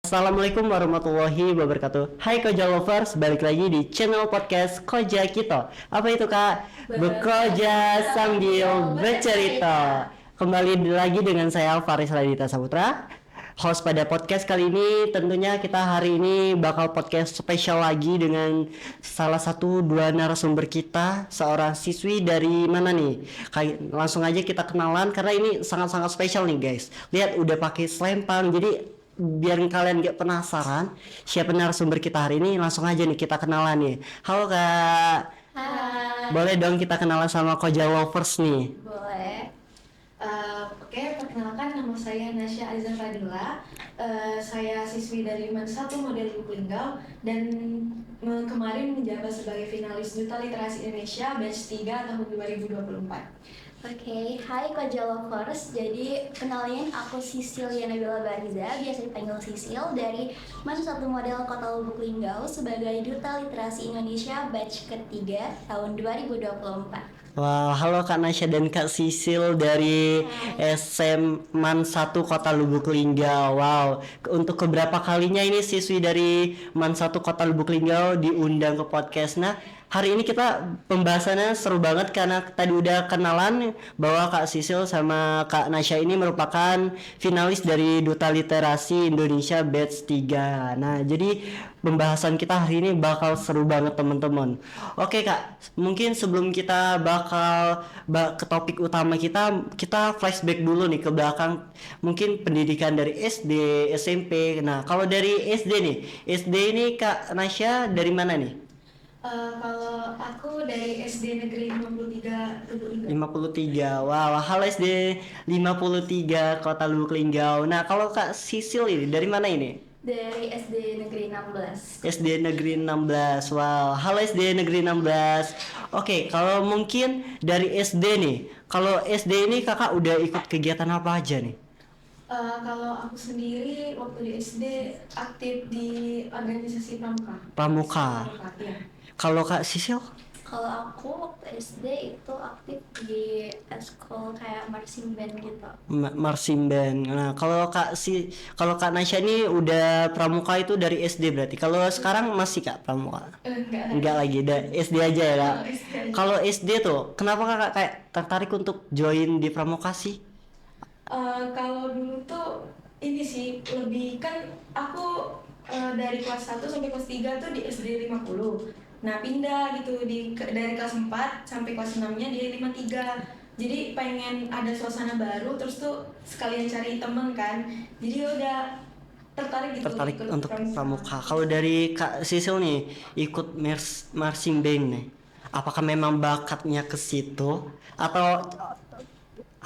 Assalamualaikum warahmatullahi wabarakatuh. Hai Koja Lovers, balik lagi di channel podcast Koja Kito. Apa itu kak? Bekoja sambil bercerita. Kembali lagi dengan saya Faris Radita Saputra, host pada podcast kali ini. Tentunya kita hari ini bakal podcast spesial lagi dengan salah satu dua narasumber kita, seorang siswi dari mana nih? Langsung aja kita kenalan karena ini sangat-sangat spesial nih guys. Lihat udah pakai selempang, jadi biar kalian gak penasaran siapa narasumber kita hari ini, langsung aja nih kita kenalan nih. Halo kak. Hai. Boleh dong kita kenalan sama Koja Lovers nih. Boleh. Oke, perkenalkan nama saya Nasya Azza Fadila. Saya siswi dari MAN 1 Model Lubuk dan kemarin menjabat sebagai finalis Duta Literasi Indonesia batch 3 tahun 2024. Oke, hai Koja Lovers. Jadi kenalin aku Sisil Yanabila Bariza, biasa dipanggil Sisil, dari MAN 1 Model Kota Lubuk Linggau sebagai Duta Literasi Indonesia batch ketiga tahun 2024. Wah, halo Kak Nasya dan Kak Sisil dari SMAN 1 Kota Lubuk Linggau. Wow, untuk keberapa kalinya ini siswi dari MAN 1 Kota Lubuk Linggau diundang ke podcast. Nah, hari ini kita pembahasannya seru banget karena tadi udah kenalan bahwa Kak Sisil sama Kak Nasya ini merupakan finalis dari Duta Literasi Indonesia batch 3. Nah, jadi pembahasan kita hari ini bakal seru banget teman-teman. Oke Kak, mungkin sebelum kita bakal ke topik utama kita flashback dulu nih ke belakang, mungkin pendidikan dari SD, SMP. Nah, kalau dari SD nih, SD ini Kak Nasya dari mana nih? Kalau aku dari SD Negeri 53 Lubuk Linggau. 53. Wow, halo SD 53 Kota Lubuk Linggau. Nah, kalau Kak Sisil ini dari mana ini? Dari SD Negeri 16. SD Negeri 16. Wow, halo SD Negeri 16. Oke, kalau mungkin dari SD nih. Kalau SD ini Kakak udah ikut kegiatan apa aja nih? Kalau aku sendiri waktu di SD aktif di organisasi pramuka. Pramuka. Iya. Kalau Kak Sisil? Kalau aku waktu SD itu aktif di eskul kayak marching band gitu. Marching band. Nah, kalau Kak Nasya ini udah pramuka itu dari SD berarti. Kalau sekarang masih Kak pramuka? Enggak lagi, udah SD aja ya Kak. Kalau SD tuh, kenapa Kakak kayak tertarik untuk join di pramuka sih? Kalau dulu tuh ini sih lebih kan aku dari kelas 1 sampai kelas 3 tuh di SD 50. Nah, pindah gitu dari kelas 4 sampai kelas 6-nya di 53. Jadi pengen ada suasana baru, terus tuh sekalian cari temen kan. Jadi udah tertarik gitu Tertarik ikut untuk pramuka. Kalau dari Kak Sisil nih ikut marching band nih, apakah memang bakatnya ke situ atau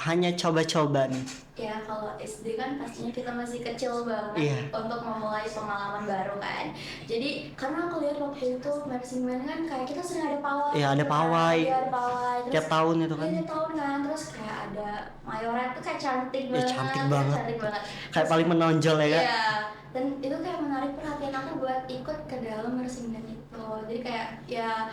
hanya coba-coba nih? Ya kalau SD kan pastinya kita masih kecil banget Iya. untuk memulai pengalaman baru kan. Jadi karena aku lihat waktu itu marching band kan kayak kita sering ada pawai. Iya, ada gitu kan. pawai. Iya, ada pawai. Tiap tahun itu kan. Iya, tiap tahun kan. Terus kayak ada mayoret tuh kayak cantik Iya, banget. cantik ya, banget. Cantik banget. Kayak Terus, paling menonjol ya Kak? iya. Dan itu kayak menarik perhatian aku buat ikut ke dalam marching band itu. Jadi kayak ya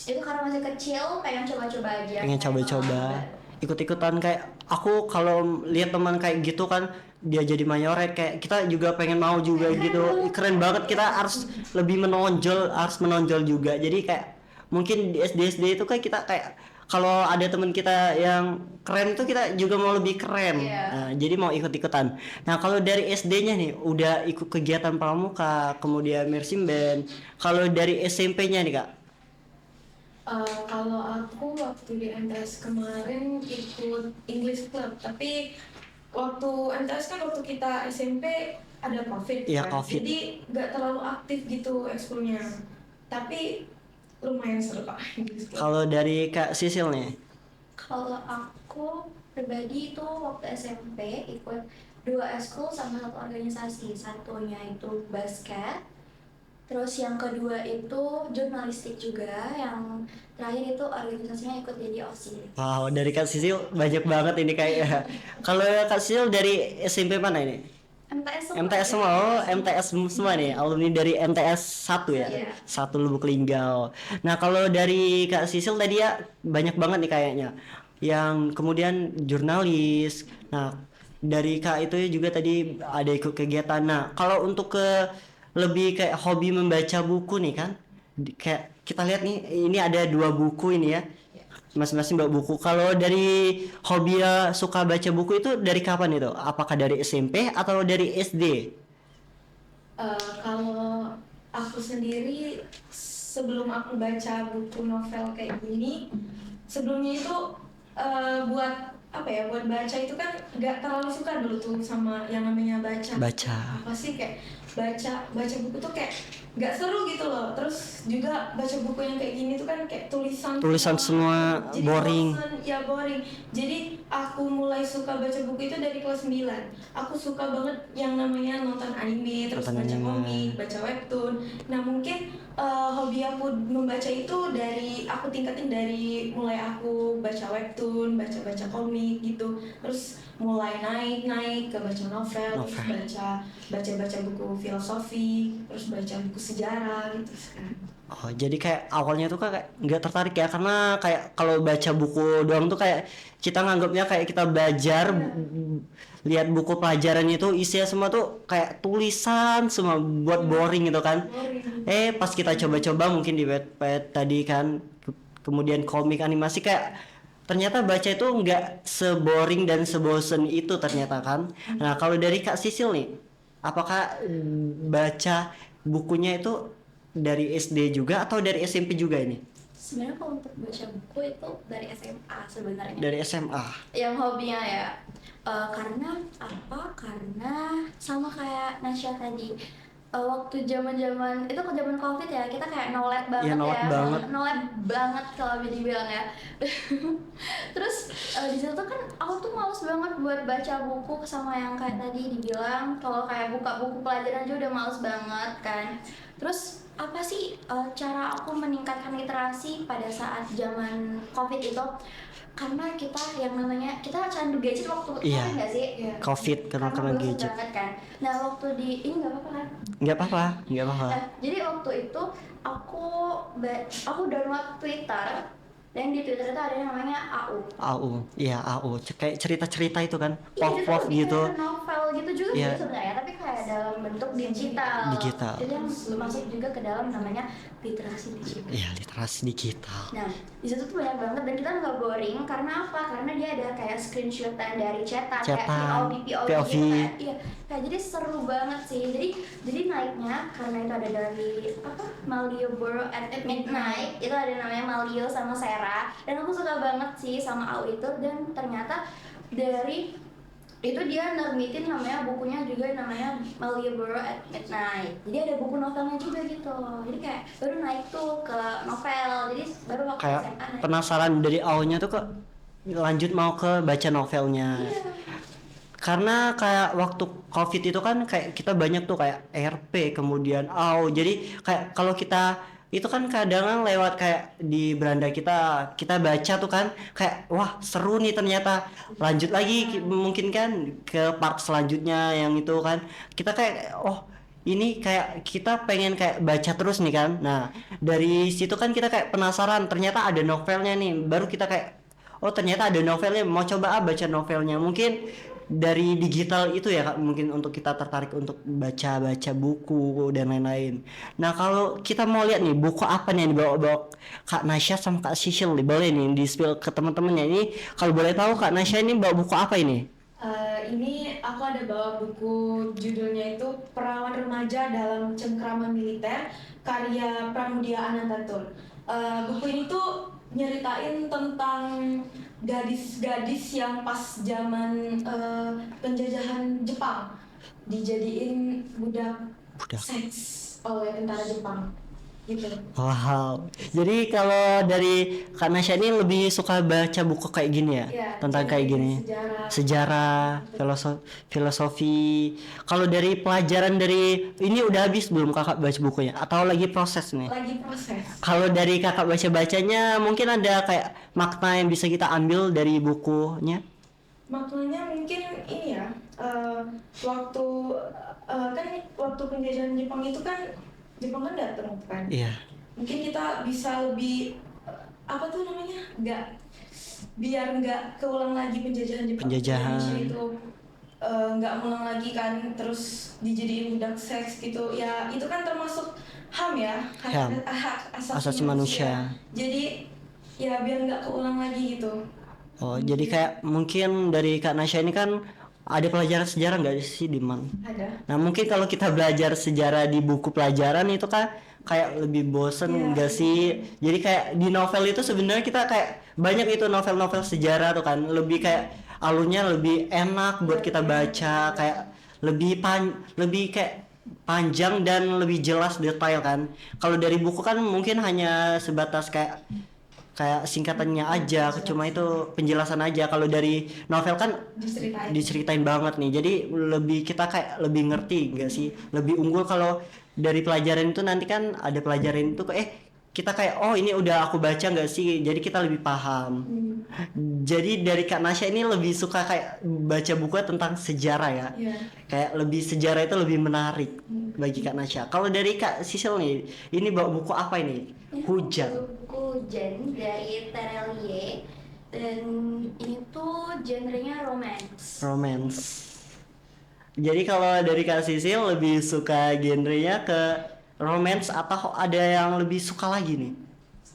itu karena masih kecil pengen coba-coba aja. Pengen kayak coba-coba. pengalaman baru. Ikut-ikutan kayak aku kalau lihat teman kayak gitu kan dia jadi mayoret kayak kita juga pengen mau juga gitu. Keren banget, kita harus lebih menonjol juga. Jadi kayak mungkin di SD itu kayak kita kayak kalau ada teman kita yang keren tuh kita juga mau lebih keren. Iya. Nah, jadi mau ikut-ikutan. Nah, kalau dari SD-nya nih udah ikut kegiatan pramuka, kemudian marching band. Kalau dari SMP-nya nih Kak? Kalau aku waktu di MTS kemarin ikut English Club, tapi waktu MTS kan waktu kita SMP ada COVID Iya, kan, COVID. jadi nggak terlalu aktif gitu ekskulnya, tapi lumayan seru Pak English Club. Kalau dari Kak Sisil nih? Kalau aku pribadi itu waktu SMP ikut 2 eskul sama 1 organisasi. Satunya itu basket, terus yang kedua itu jurnalistik juga, yang terakhir itu organisasinya ikut jadi OSIS. Wow, dari Kak Sisil banyak banget ini kayak. Kalau Kak Sisil dari SMP mana ini? MTS semua. MTS semua, oh MTS semua nih, alumni dari MTS 1 ya? Iya. 1 Lubuk Linggau. Nah kalau dari Kak Sisil tadi ya banyak banget nih kayaknya. Yang kemudian jurnalis. Nah dari Kak itu juga tadi ada ikut kegiatan. Nah, kalau untuk ke lebih kayak hobi membaca buku nih kan, kayak kita lihat nih ini ada 2 buku ini ya, masing-masing bawa buku. Kalau dari hobi suka baca buku itu dari kapan itu? Apakah dari SMP atau dari SD? Kalau aku sendiri sebelum aku baca buku novel kayak gini, sebelumnya itu buat apa ya, buat baca itu kan nggak terlalu suka dulu tuh sama yang namanya baca. Baca. Apa sih kayak baca buku tuh kayak nggak seru gitu loh. Terus juga baca buku yang kayak gini tuh kan kayak tulisan Semua jadi boring. bosen, ya boring. Jadi aku mulai suka baca buku itu dari kelas 9. Aku suka banget yang namanya nonton anime, terus Nonton baca anime. komik, baca webtoon. Nah mungkin hobi aku membaca itu dari aku tingkatin dari mulai aku baca webtoon, baca komik gitu. Terus mulai naik ke baca novel, terus baca buku filosofi, terus baca buku sejarah gitu sekarang. Oh, jadi kayak awalnya tuh kayak nggak tertarik ya, karena kayak kalau baca buku doang tuh kayak kita nganggapnya kayak kita belajar, lihat buku pelajaran itu isinya semua tuh kayak tulisan semua, buat boring gitu kan. Boring. Pas kita coba-coba mungkin di Wattpad tadi kan, kemudian komik animasi, kayak ternyata baca itu nggak seboring dan sebosen itu ternyata kan. Nah, kalau dari Kak Sisil nih, apakah baca bukunya itu dari SD juga atau dari SMP juga ini? Sebenarnya kalau untuk baca buku itu dari SMA sebenarnya. Dari SMA. Yang hobinya ya. Karena apa? Karena sama kayak Nasya tadi. Waktu zaman-zaman itu ke zaman Covid ya, kita kayak no-lab banget Iya, no-lab ya. banget. No-lab banget kalau bisa dibilang ya. Terus di situ tuh kan aku tuh males banget buat baca buku, sama yang kayak tadi dibilang kalau kayak buka buku pelajaran aja udah males banget kan. Terus apa sih cara aku meningkatkan literasi pada saat zaman Covid itu? Karena kita yang namanya kita candu gadget waktu Iya. kemarin nggak sih? Iya. Covid karena Karena bosan gadget. banget kan. Nah waktu di ini nggak apa-apa kan? Nggak apa-apa. Nah, jadi waktu itu aku download Twitter, dan di Twitter itu ada yang namanya AU. Iya AU. Kayak cerita-cerita itu kan, Iya, itu pop-pop lebih gitu. kayak novel gitu juga Iya. sih sebenarnya, tapi kayak dalam bentuk digital. Digital. Itu yang masuk juga ke dalam namanya literasi digital. Iya, literasi digital. Nah, di situ tuh banyak banget dan kita nggak boring karena apa? Karena dia ada kayak screenshotan dari cetan, kayak Cetan, POV POV. gitu kan. Iya, kayak jadi seru banget sih. Jadi naiknya karena itu ada dari apa? Malioboro at Midnight. Itu ada namanya Malio sama Sarah. Dan aku suka banget sih sama AU itu, dan ternyata dari itu dia nerbitin namanya bukunya juga namanya Malioboro at Midnight. Jadi ada buku novelnya juga gitu. Jadi kayak baru naik tuh ke novel. Jadi baru waktu Kayak SMA naik. penasaran dari awalnya tuh kok lanjut mau ke baca novelnya. Iya. Karena kayak waktu Covid itu kan kayak kita banyak tuh kayak RP, kemudian AU. Jadi kayak kalau kita itu kan kadang lewat kayak di beranda kita baca tuh kan kayak wah seru nih ternyata, lanjut lagi mungkin kan ke part selanjutnya yang itu kan kita kayak oh ini kayak kita pengen kayak baca terus nih kan. Nah dari situ kan kita kayak penasaran, ternyata ada novelnya nih, baru kita kayak oh ternyata ada novelnya, mau coba baca novelnya. Mungkin dari digital itu ya Kak, mungkin untuk kita tertarik untuk baca buku dan lain-lain. Nah kalau kita mau lihat nih buku apa nih yang dibawa Kak Nasya sama Kak Sisil nih, boleh nih di spill ke teman-temannya. Ini kalau boleh tahu Kak Nasya ini bawa buku apa ini? Ini aku ada bawa buku, judulnya itu Perawan Remaja dalam Cengkraman Militer, karya Pramudia Anantatur. Buku ini tuh nyeritain tentang gadis-gadis yang pas zaman penjajahan Jepang dijadiin budak seks oleh tentara Jepang gitu. Wow. Jadi kalau dari Kak Nasya ini lebih suka baca buku kayak gini ya? Iya, Tentang kayak gini. Sejarah, filosofi. Kalau dari pelajaran dari ini udah habis belum Kakak baca bukunya atau lagi proses nih? Lagi proses. Kalau dari Kakak baca-bacanya mungkin ada kayak makna yang bisa kita ambil dari bukunya? Maknanya mungkin ini ya, waktu kan waktu penjajahan Jepang itu kan Jepang kan datang kan. Iya. Mungkin kita bisa lebih apa tuh namanya, biar nggak keulang lagi penjajahan Jepang. Penjajahan. Indonesia itu nggak ngulang lagi kan, terus dijadiin budak seks gitu ya, itu kan termasuk HAM ya, HAM, hak asasi manusia. Jadi ya biar nggak keulang lagi gitu. Oh, jadi kayak mungkin dari Kak Nasya ini kan ada pelajaran sejarah nggak sih di Man? Ada. Nah mungkin kalau kita belajar sejarah di buku pelajaran itu kan kayak lebih bosen Iya. nggak sih? Jadi kayak di novel itu sebenarnya kita kayak banyak itu novel-novel sejarah tuh kan, lebih kayak alurnya lebih enak buat kita baca, kayak lebih kayak panjang dan lebih jelas detail kan. Kalau dari buku kan mungkin hanya sebatas kayak kayak singkatannya aja, cuma itu penjelasan aja. Kalau dari novel kan Diceritain. diceritain banget nih, jadi lebih kita kayak lebih ngerti nggak sih, lebih unggul. Kalau dari pelajaran itu nanti kan ada pelajaran itu kita kayak oh ini udah aku baca nggak sih, jadi kita lebih paham. Jadi dari Kak Nasya ini lebih suka kayak baca buku tentang sejarah ya, Iya. kayak lebih sejarah itu lebih menarik bagi Kak Nasya. Kalau dari Kak Sisil nih, ini bawa buku apa ini? Ini Hujan. buku Hujan dari Terelie, dan ini tuh genrenya romance. Jadi kalau dari Kak Sisil lebih suka genrenya ke romance atau ada yang lebih suka lagi nih?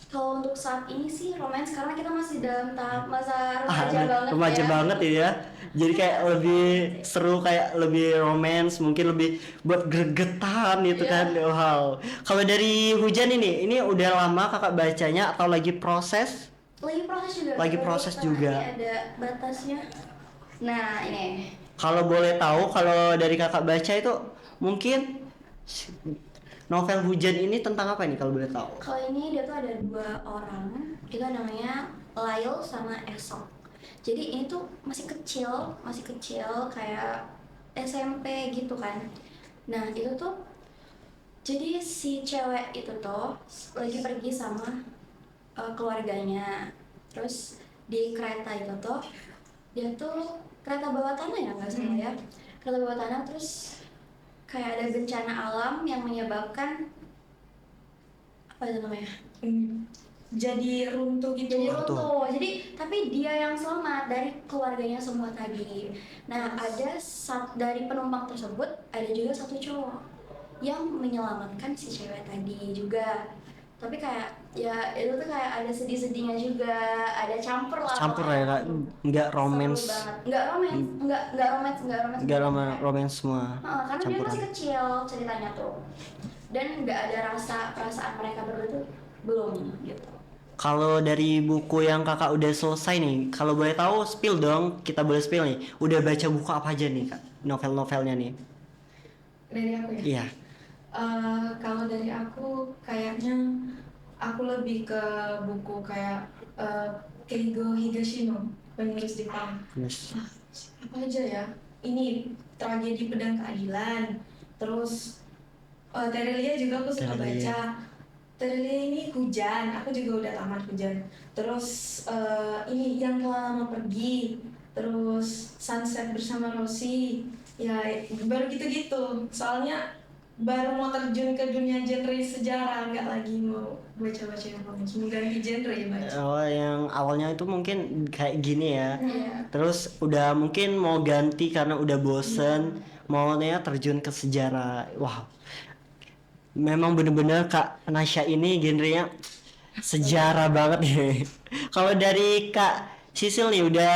Kalau untuk saat ini sih romance, karena kita masih dalam tahap masa remaja banget Remaja ya. banget ya. Jadi kayak lebih seru, kayak lebih romance, mungkin lebih buat gregetan gitu kan. Wow. Kalau dari Hujan ini udah lama kakak bacanya atau lagi proses? Lagi proses juga. Lagi proses juga. Nanti ada batasnya. Nah ini. Kalau boleh tahu, kalau dari kakak baca itu mungkin novel Hujan ini tentang apa nih kalau boleh tahu? Kalau ini dia tuh ada 2 orang, itu namanya Lail sama Esok. Jadi ini tuh masih kecil kayak SMP gitu kan. Nah itu tuh, jadi si cewek itu tuh lagi pergi sama keluarganya. Terus di kereta itu tuh, dia tuh kereta bawah tanah ya nggak salah ya. Kereta bawah tanah, terus kayak ada bencana alam yang menyebabkan apa itu namanya? Jadi runtuh gitu. Jadi runtuh. Jadi tapi dia yang selamat dari keluarganya semua tadi. Nah dari penumpang tersebut ada juga satu cowok yang menyelamatkan si cewek tadi juga. Tapi kayak ya itu tuh kayak ada sedih-sedihnya juga, ada campur lah. Campur ya kak, nggak romance. Nggak romance semua. Karena dia campuran. masih kecil ceritanya tuh, dan nggak ada perasaan mereka berdua tuh belum gitu. Kalau dari buku yang kakak udah selesai nih, kalau boleh tahu spill dong, kita boleh spill nih. Udah baca buku apa aja nih kak, novel-novelnya nih? Dari aku ya. Iya. Kalau dari aku kayaknya aku lebih ke buku kayak Keigo Higashino, penulis Jepang. Yes. Apa aja ya? Ini Tragedi Pedang Keadilan. Terus Terelia juga aku suka Terelia. baca. Terelia ini Hujan, aku juga udah tamat Hujan. Terus ini Yang Telah Lama Pergi. Terus Sunset Bersama Rosie. Ya baru gitu-gitu. Soalnya baru mau terjun ke dunia genre sejarah, nggak lagi mau baca-baca yang romance, mau ganti genre ya baca. Oh, yang awalnya itu mungkin kayak gini ya. Iya. Terus udah mungkin mau ganti karena udah bosen, maunya terjun ke sejarah. Wow. Memang bener-bener Kak Nasya ini genrenya sejarah banget nih. Kalau dari Kak Sisil nih udah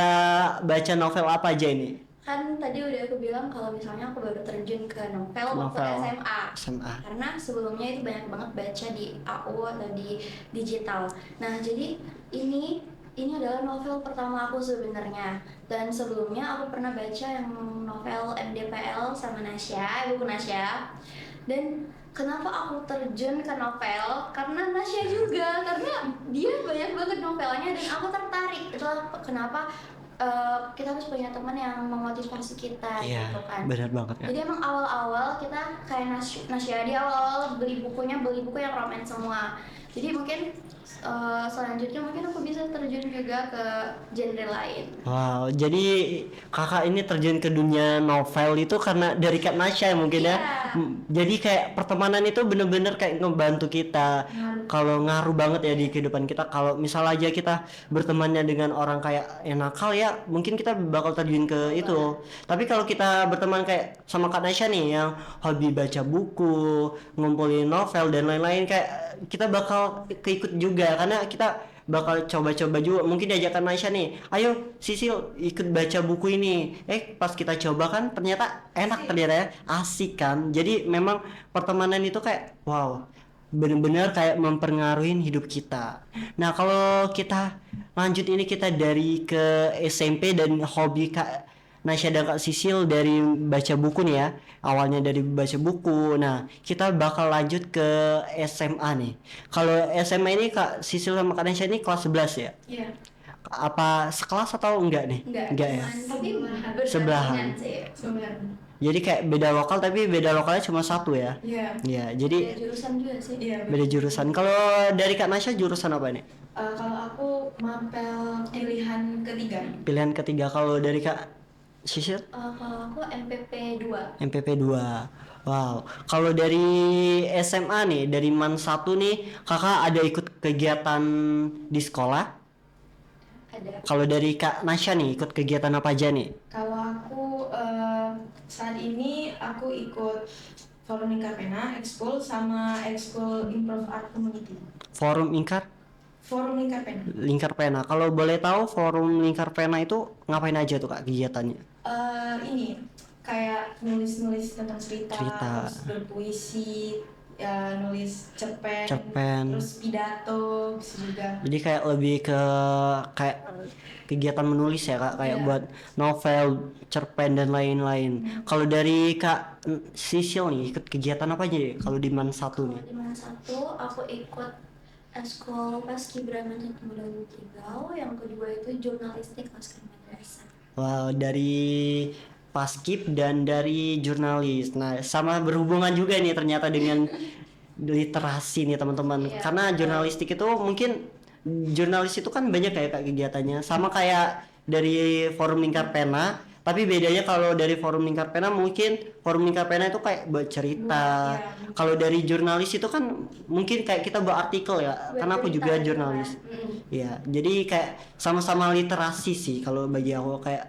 baca novel apa aja ini? Kan tadi udah aku bilang kalau misalnya aku baru terjun ke novel waktu SMA. SMA. Karena sebelumnya itu banyak banget baca di AU atau di digital. Nah jadi ini adalah novel pertama aku sebenarnya. Dan sebelumnya aku pernah baca yang novel MDPL sama Nasya, buku Nasya. Dan kenapa aku terjun ke novel? Karena Nasya juga, karena dia banyak banget novelnya dan aku tertarik. Itulah kenapa kita harus punya teman yang memotivasi kita gitu kan. Benar banget ya. Jadi emang awal-awal kita kayak Nasya di awal-awal beli buku yang romance semua. Jadi mungkin selanjutnya mungkin aku bisa terjun juga ke genre lain. Wow, jadi kakak ini terjun ke dunia novel itu karena dari Kak Nasya mungkin ya. Iya. Jadi kayak pertemanan itu bener-bener kayak ngebantu kita. Ngaruh. Kalau ngaruh banget ya di kehidupan kita. Kalau misal aja kita bertemannya dengan orang kayak nakal ya, mungkin kita bakal terjun ke itu. Tapi kalau kita berteman kayak sama Kak Nasya nih yang hobi baca buku, ngumpulin novel dan lain-lain, kayak kita bakal keikut juga karena kita bakal coba-coba juga, mungkin diajakan Aisyah nih, ayo Sisil ikut baca buku ini, pas kita coba kan ternyata enak, ternyata ya asik kan. Jadi memang pertemanan itu kayak wow, bener-bener kayak mempengaruhi hidup kita. Nah kalau kita lanjut ini, kita dari ke SMP dan hobi Kak Nasya dan Kak Sisil dari baca buku nih ya, awalnya dari baca buku. Nah kita bakal lanjut ke SMA nih. Kalau SMA ini Kak Sisil sama Kak Nasya ini kelas 11 ya? Iya. Apa sekelas atau enggak nih? Enggak ya? tapi Sebelahan. berdampingan sih. Sebenarnya. Jadi kayak beda lokal tapi beda lokalnya cuma satu ya? Iya. Ya, Beda jadi jurusan juga sih. Iya. beda jurusan. Kalau dari Kak Nasya jurusan apa nih? Kalau aku mapel pilihan ketiga. Pilihan ketiga. Kalau dari Kak Sisil? Kalau aku MPP 2. MPP 2. Wow. Kalau dari SMA nih, dari MAN 1 nih, kakak ada ikut kegiatan di sekolah? Ada. Kalau dari Kak Nasya nih, ikut kegiatan apa aja nih? Kalau aku saat ini aku ikut Forum Lingkar Pena, Ekskul sama Ekskul Improve Art Community. Forum Lingkar? Forum Lingkar Pena. Lingkar Pena. Kalau boleh tahu Forum Lingkar Pena itu ngapain aja tuh Kak kegiatannya? Ini kayak nulis-nulis tentang cerita, Cerita. terus berpuisi, ya nulis cerpen, Cerpen. terus pidato bisa juga. Jadi kayak lebih ke kayak kegiatan menulis ya Kak, kayak Iya. buat novel, cerpen dan lain-lain. Kalau dari Kak Sisil nih, ikut kegiatan apa aja ya? Kalau di MAN 1 nih? Di mana satu aku ikut Eskul Paskibraka 2023, yang kedua itu jurnalistik Oscar Madrasah. Wow, dari Paskib dan dari jurnalis. Nah, sama berhubungan juga nih ternyata dengan literasi nih teman-teman. Iya, Karena betul. jurnalistik itu mungkin jurnalis itu kan banyak kayak kegiatannya. Sama kayak dari Forum Lingkar Pena, tapi bedanya kalau dari Forum Lingkar Pena mungkin Forum Lingkar Pena itu kayak buat cerita. Iya. Kalau dari jurnalis itu kan mungkin kayak kita buat artikel ya. Karena aku juga Bercerita gitu jurnalis. kan. Iya, jadi kayak sama-sama literasi sih kalau bagi aku. Kayak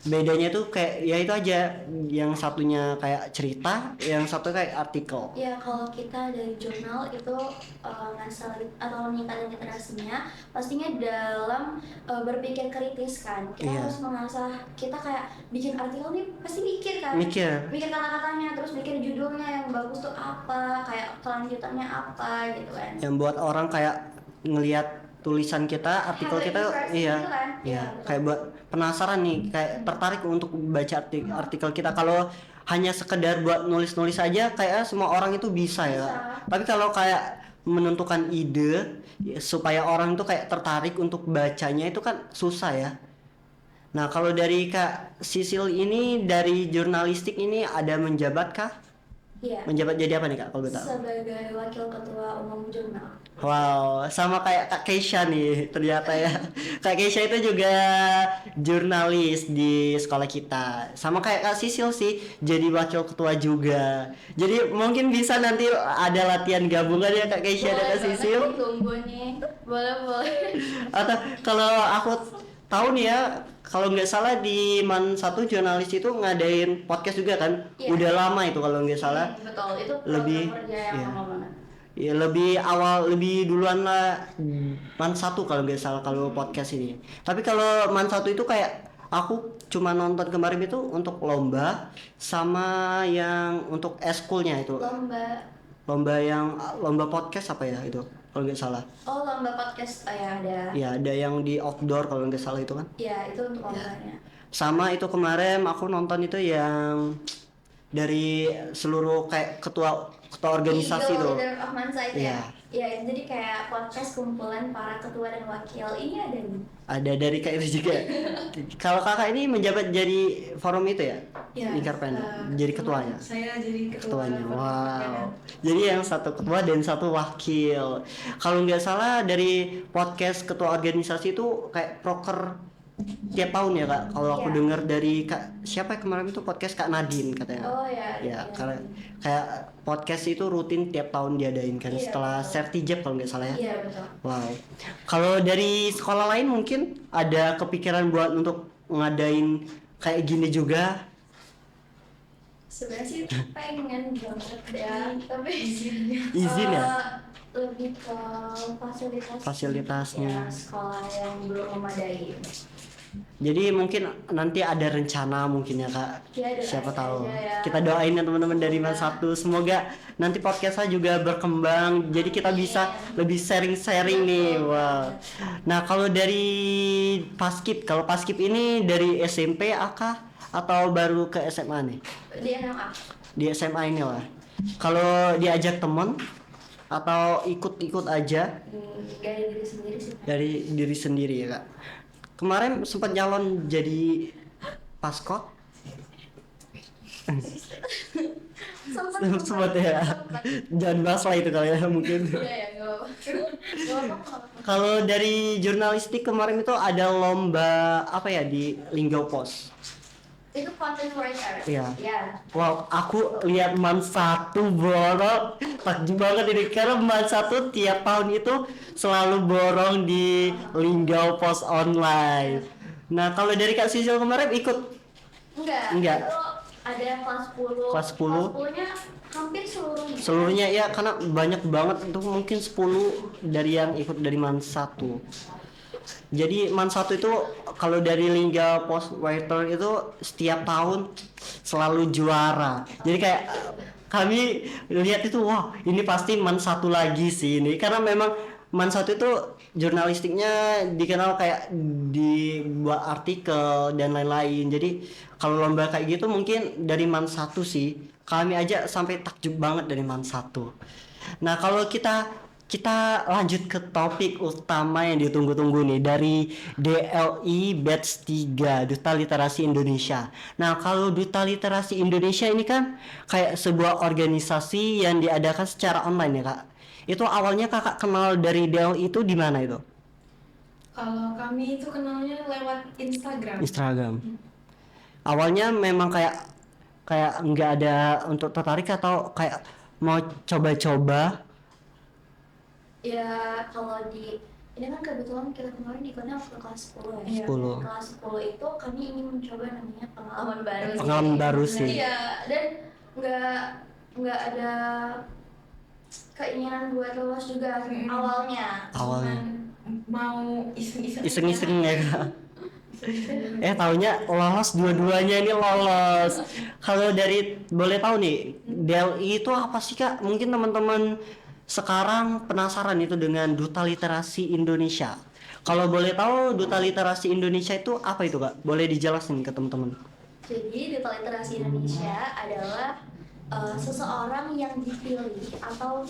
bedanya tuh kayak ya itu aja, yang satunya kayak cerita, yang satu kayak artikel. Ya kalau kita dari jurnal itu ngasal atau meningkatkan literasinya pastinya dalam berpikir kritis kan. Kita Iya. harus mengasah, kita kayak bikin artikel nih pasti mikir kan. Mikir. Mikir kata-katanya, terus mikir judulnya yang bagus tuh apa, kayak kelanjutannya apa gitu kan. Yang buat orang kayak ngelihat tulisan kita, artikel Have kita, interest iya, gitu kan? iya, Iya, betul. kayak buat penasaran nih, kayak tertarik untuk baca artikel kita. Kalau hanya sekedar buat nulis-nulis aja, kayak semua orang itu bisa ya. Bisa. Tapi kalau kayak menentukan ide ya, supaya orang itu kayak tertarik untuk bacanya itu kan susah ya. Nah, kalau dari Kak Sisil ini dari jurnalistik ini ada menjabat kah? Iya. Menjabat jadi apa nih Kak kalau boleh tahu? Sebagai wakil ketua umum jurnal. Wow, sama kayak Kak Keisha nih ternyata ya. Kak Keisha itu juga jurnalis di sekolah kita. Sama kayak Kak Sisil sih, jadi wakil ketua juga. Jadi mungkin bisa nanti ada latihan gabungan ya Kak Keisha dan Kak Sisil. Tunggu nih. Boleh. Atau kalau aku tahu nih ya, kalau nggak salah di MAN 1 jurnalis itu ngadain podcast juga kan? Iya. Udah lama itu kalau nggak salah. Betul, itu Lebih- program kerja yang iya. lama banget. Ya lebih awal, lebih duluan lah MAN 1 kalau nggak salah kalau podcast ini. Tapi kalau MAN 1 itu kayak aku cuma nonton kemarin itu untuk lomba sama yang untuk eskulnya itu. Lomba podcast apa ya itu kalau nggak salah. Oh, lomba podcast ya ada. Ya ada yang di outdoor kalau nggak salah itu kan. Ya, itu untuk lombanya. Sama itu kemarin aku nonton itu yang dari seluruh kayak ketua organisasi Eagle tuh. Leader of Mansa itu Iya. ya jadi kayak podcast kumpulan para ketua dan wakil ini ada nih. Ada dari kayak itu juga. Kalau kakak ini menjabat jadi forum itu ya? Ya, Lingkar Pena, jadi ketuanya. Saya jadi Ketuanya. ketua. Wow. Jadi yang satu ketua dan satu wakil. Kalau nggak salah dari podcast ketua organisasi itu kayak proker tiap tahun ya kak. Kalau aku Iya. dengar dari kak siapa kemarin itu podcast Kak Nadine katanya. Oh ya. Ya, karena kayak podcast itu rutin tiap tahun diadain kan Iya, setelah betul. Sertijab kalau nggak salah ya. Iya betul. Wow. Kalau dari sekolah lain mungkin ada kepikiran buat untuk ngadain kayak gini juga. Sebenarnya sih pengen banget ya, tapi Izin ya? lebih ke Fasilitasnya. ya, sekolah yang belum memadai. Jadi mungkin nanti ada rencana mungkin ya kak. Ya, doain Siapa tahu. aja ya. Kita doain ya teman-teman dari Mas Satu. Semoga nanti podcastnya juga berkembang. Jadi kita bisa lebih sharing-sharing nih. Wow. Nah kalau dari Paskib, kalau Paskib ini dari SMP kah atau baru ke SMA nih? Di SMA. Di SMA ini lah. Kalau diajak temen atau ikut-ikut aja Dari diri sendiri sih. dari diri sendiri ya kak. Kemarin sempat nyalon jadi paskot. Sempat ya. Jangan bahas lah itu kali ya mungkin. Iya ya, nggak apa-apa. Kalau dari jurnalistik kemarin itu ada lomba apa ya di Linggau Pos. Itu content writer. Iya. Ya. Wow, aku lihat Man Satu borong, takjub banget ini karena Man Satu tiap tahun itu selalu borong di Linggau Pos online. Nah, kalau dari Kak Sisil kemarin ikut Enggak. Enggak. Itu ada kelas 10. Kelas 10. Kelas 10-nya hampir seluruhnya. seluruhnya ya karena banyak banget itu mungkin 10 dari yang ikut dari Man Satu. Jadi Man Satu itu kalau dari Liga Post Writer itu setiap tahun selalu juara. Jadi kayak kami lihat itu wah ini pasti Man Satu lagi sih ini karena memang Man Satu itu jurnalistiknya dikenal kayak dibuat artikel dan lain-lain. Jadi kalau lomba kayak gitu mungkin dari Man Satu sih. Kami aja sampai takjub banget dari Man Satu. Nah kalau kita lanjut ke topik utama yang ditunggu-tunggu nih dari DLI Batch 3 Duta Literasi Indonesia. Nah kalau Duta Literasi Indonesia ini kan kayak sebuah organisasi yang diadakan secara online ya kak. Itu awalnya kakak kenal dari DLI itu di mana itu? Kalau kami itu kenalnya lewat Instagram. Instagram. Awalnya memang kayak nggak ada untuk tertarik atau kayak mau coba-coba. Ya kalau di ini kan kebetulan kita kemarin ikutnya waktu kelas 10 ya. 10. Kelas 10 itu kami ingin mencoba namanya pengalaman baru. Pengalaman baru sih. Iya, dan nggak ada keinginan buat lulus juga awalnya. Awalnya. Mau iseng-iseng. Iseng-iseng ya kak. Taunya lolos dua-duanya ini lolos. Kalau dari boleh tahu nih DLI itu apa sih kak? Mungkin teman-teman sekarang penasaran itu dengan Duta Literasi Indonesia. Kalau boleh tahu Duta Literasi Indonesia itu apa itu kak? Boleh dijelasin ke teman-teman? Jadi Duta Literasi Indonesia adalah seseorang yang dipilih atau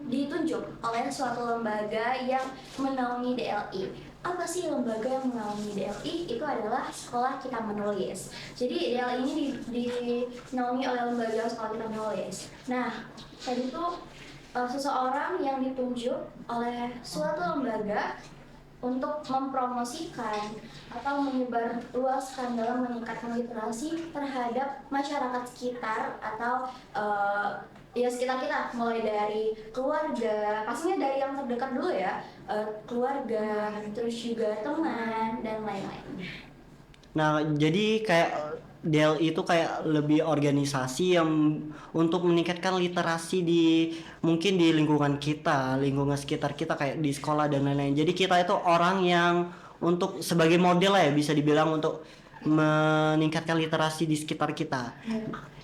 ditunjuk oleh suatu lembaga yang menaungi DLI. Apa sih lembaga yang menaungi DLI? Itu adalah Sekolah Kita Menulis. Jadi DLI ini dinaungi oleh lembaga Sekolah Kita Menulis. Nah, tadi itu seseorang yang ditunjuk oleh suatu lembaga untuk mempromosikan atau menyebarluaskan dalam meningkatkan literasi terhadap masyarakat sekitar atau ya sekitar kita, mulai dari keluarga, pastinya dari yang terdekat dulu ya, keluarga, terus juga teman dan lain-lain. Nah, jadi kayak DLI itu kayak lebih organisasi yang untuk meningkatkan literasi mungkin di lingkungan kita, lingkungan sekitar kita kayak di sekolah dan lain-lain. Jadi kita itu orang yang untuk sebagai model lah ya bisa dibilang untuk meningkatkan literasi di sekitar kita.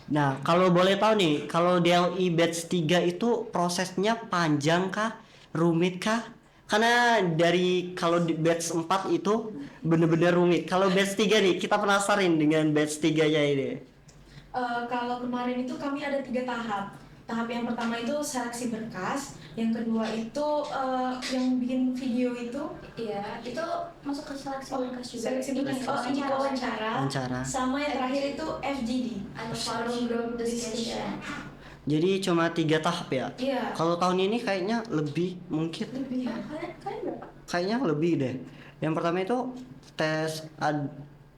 Nah, kalau boleh tahu nih, kalau DLI Batch 3 itu prosesnya panjang kah? Rumit kah? Karena dari kalau di batch 4 itu bener-bener rumit. Kalau batch 3 nih, kita penasaran dengan batch 3 nya ini. Kalau kemarin itu kami ada 3 tahap. Tahap yang pertama itu seleksi berkas, yang kedua itu yang bikin video itu Iya, itu masuk ke seleksi berkas juga. seleksi berkas, ini wawancara, Wawancara. sama yang terakhir itu FGD Atau forum group discussion. Jadi cuma 3 tahap ya. Iya, Kalau tahun ini kayaknya lebih mungkin. lebih. Kalian berapa? Kayaknya lebih deh. Yang pertama itu tes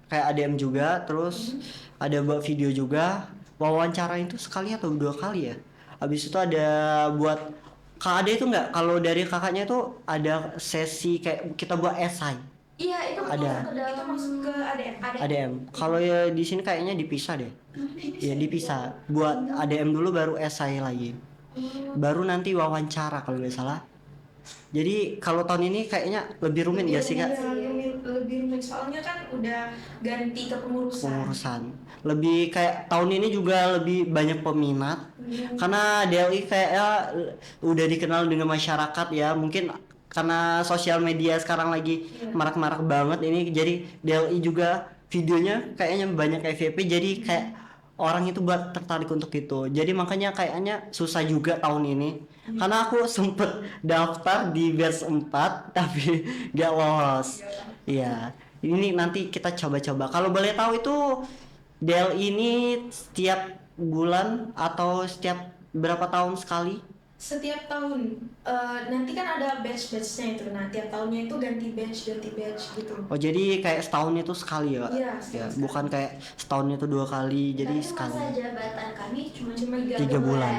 kayak ADM juga, terus ada buat video juga, wawancara itu sekali atau 2 kali ya. Habis itu ada buat KAD itu enggak, kalau dari kakaknya itu ada sesi kayak kita buat esai Iya, itu Ada. masuk ke dalam Itu masuk ke ADM. ADM. Kalau ya di sini kayaknya dipisah deh. Ya dipisah. Buat ADM dulu baru esai lagi. Baru nanti wawancara kalau nggak salah. Jadi kalau tahun ini kayaknya lebih rumit ya sih kak? Lebih rumit, soalnya kan udah ganti kepengurusan. Pengurusan. Lebih kayak tahun ini juga lebih banyak peminat. Karena DLI kayaknya udah dikenal dengan masyarakat ya. Mungkin karena sosial media sekarang lagi marak-marak banget ini, jadi DLI juga videonya kayaknya banyak FYP, jadi kayak orang itu buat tertarik untuk itu. Jadi makanya kayaknya susah juga tahun ini. Karena aku sempet daftar di batch 4 tapi gak lolos. Iya. Ini nanti kita coba-coba. Kalau boleh tahu itu DLI ini setiap bulan atau setiap berapa tahun sekali? Setiap tahun, nanti kan ada batch-batchnya itu. Nah, tiap tahunnya itu ganti batch gitu. Oh jadi kayak setahun itu sekali ya kak? Iya, Ya, setahun bukan kayak setahun itu 2 kali, jadi Tapi sekali. masa jabatan kami cuma Tiga 3 bulan.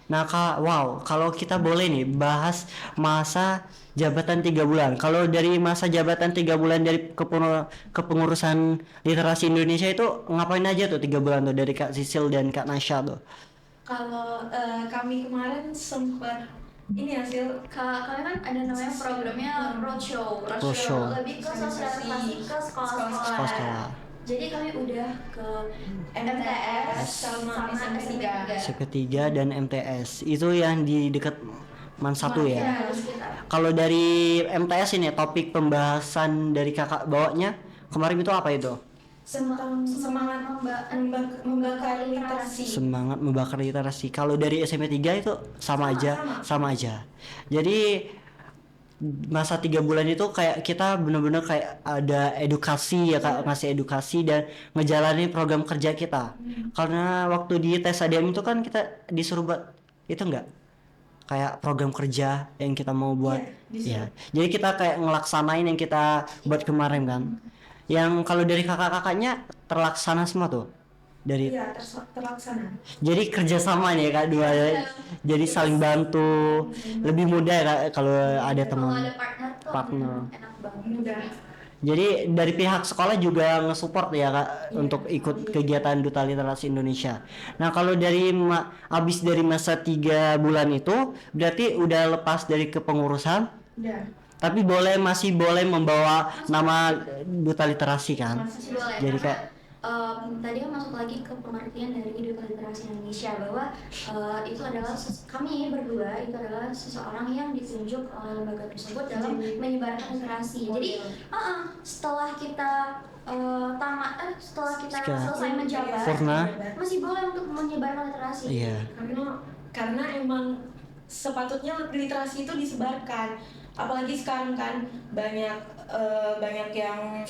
Nah kak, wow, kalau kita boleh nih bahas masa jabatan 3 bulan. Kalau dari masa jabatan 3 bulan dari kepengurusan literasi Indonesia itu ngapain aja tuh 3 bulan tuh dari Kak Sisil dan Kak Nasya tuh? Kalau kami kemarin sempat ini hasil Kalian kan ada namanya programnya roadshow. Roadshow. Lebih ke sosialisasi ke Sekolah-sekolah. sekolah-sekolah. Jadi kami udah ke MTS sama SMP 3. SP3 dan MTS. Itu yang di dekat Man 1 ya. Ya, di sekitar. Kalau dari MTS ini topik pembahasan dari kakak bawanya kemarin itu apa itu? Semangat membakar literasi. Semangat membakar literasi. Kalau dari SMP 3 itu sama aja. Jadi masa 3 bulan itu kayak kita bener-bener kayak ada edukasi ya kak, ngasih edukasi dan ngejalanin program kerja kita. Karena waktu di tes ADM itu kan kita disuruh buat itu enggak? Kayak program kerja yang kita mau buat. Iya, Ya. Jadi kita kayak ngelaksanain yang kita buat kemarin kan. Yang kalau dari kakak-kakaknya terlaksana semua tuh. Dari Iya, terlaksana. jadi kerjasama nih ya kak dua, jadi saling bantu, lebih mudah ya kak kalau ada Kalau teman. ada partner tuh Partner. enak banget. Mudah. Jadi dari pihak sekolah juga nge-support ya kak untuk ikut kegiatan Duta Literasi Indonesia. Nah kalau dari abis dari masa 3 bulan itu berarti udah lepas dari kepengurusan, Udah. tapi masih boleh membawa nama Duta Literasi kan. Masih boleh. Jadi karena, kayak tadi kan masuk lagi ke pengertian dari Duta Literasi Indonesia bahwa itu adalah kami berdua itu adalah seseorang yang ditunjuk oleh lembaga tersebut dalam menyebarkan literasi. Jadi setelah kita setelah kita selesai menjabat Purna. masih boleh untuk menyebarkan literasi. Iya. Karena emang sepatutnya literasi itu disebarkan. Apalagi sekarang kan banyak yang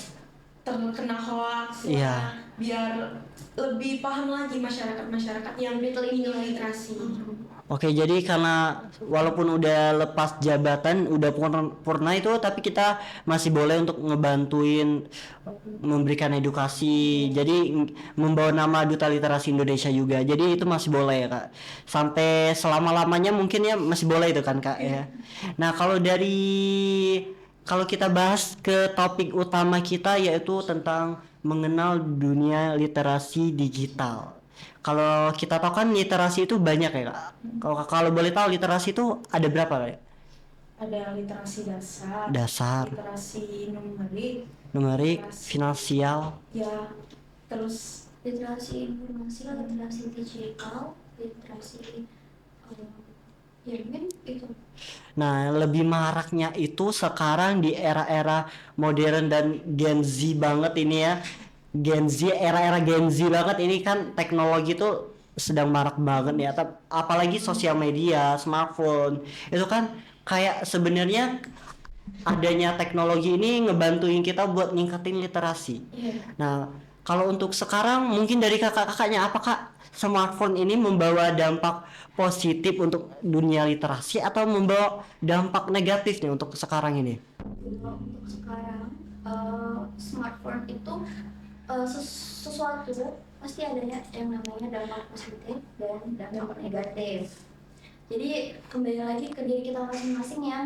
terkena hoax. Iya. Biar lebih paham lagi masyarakat yang Diteliti minim lagi. literasi. Oke, jadi karena walaupun udah lepas jabatan, udah purna itu, tapi kita masih boleh untuk ngebantuin memberikan edukasi. Jadi membawa nama Duta Literasi Indonesia juga. Jadi itu masih boleh ya kak. Sampai selama-lamanya mungkin ya masih boleh itu kan kak ya. Nah kalau kita bahas ke topik utama kita yaitu tentang mengenal dunia literasi digital. Kalau kita tahu kan literasi itu banyak ya kak. Kalau boleh tahu literasi itu ada berapa kak? Ada literasi dasar, Dasar, literasi numerik, literasi- finansial. ya terus Literasi informasi, literasi digital, literasi ya mungkin itu. Nah, lebih maraknya itu sekarang di era-era modern dan Gen Z banget ini ya. Gen Z, era-era Gen Z banget ini kan, teknologi tuh sedang marak banget ya. Apalagi sosial media, smartphone itu kan kayak sebenarnya adanya teknologi ini ngebantuin kita buat ningkatin literasi. Iya. Nah, kalau untuk sekarang mungkin dari kakak-kakaknya, apakah smartphone ini membawa dampak positif untuk dunia literasi atau membawa dampak negatif nih untuk sekarang ini? Kalau untuk sekarang smartphone itu sesuatu pasti adanya yang namanya dampak positif dan dampak negatif. Jadi kembali lagi ke diri kita masing-masing yang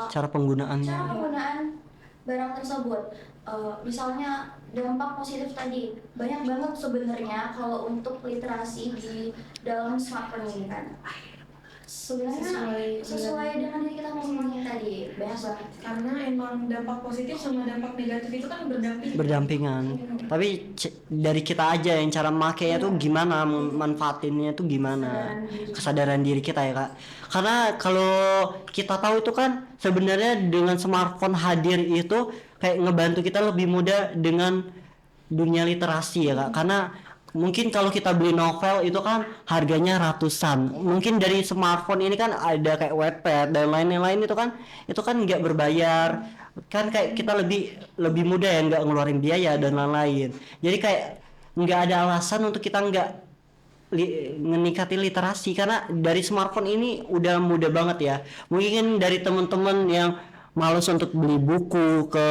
Cara penggunaannya. cara penggunaan barang tersebut. Misalnya dampak positif tadi banyak banget sebenarnya kalau untuk literasi di dalam smartphone ini kan. Sebenarnya sesuai dengan diri kita masing-masing tadi banyak banget. Karena emang dampak positif sama dampak negatif itu kan Berdampingan. Tapi dari kita aja yang cara makainya tuh gimana, manfaatinnya tuh gimana, kesadaran diri kita ya kak. Karena kalau kita tahu itu kan sebenarnya dengan smartphone hadir itu kayak ngebantu kita lebih mudah dengan dunia literasi ya kak. Karena mungkin kalau kita beli novel itu kan harganya ratusan. Mungkin dari smartphone ini kan ada kayak Wattpad dan lain-lain itu kan nggak berbayar. Kan kayak kita lebih mudah ya nggak ngeluarin biaya dan lain-lain. Jadi kayak nggak ada alasan untuk kita nggak meningkatin literasi karena dari smartphone ini udah mudah banget ya. Mungkin dari teman-teman yang males untuk beli buku ke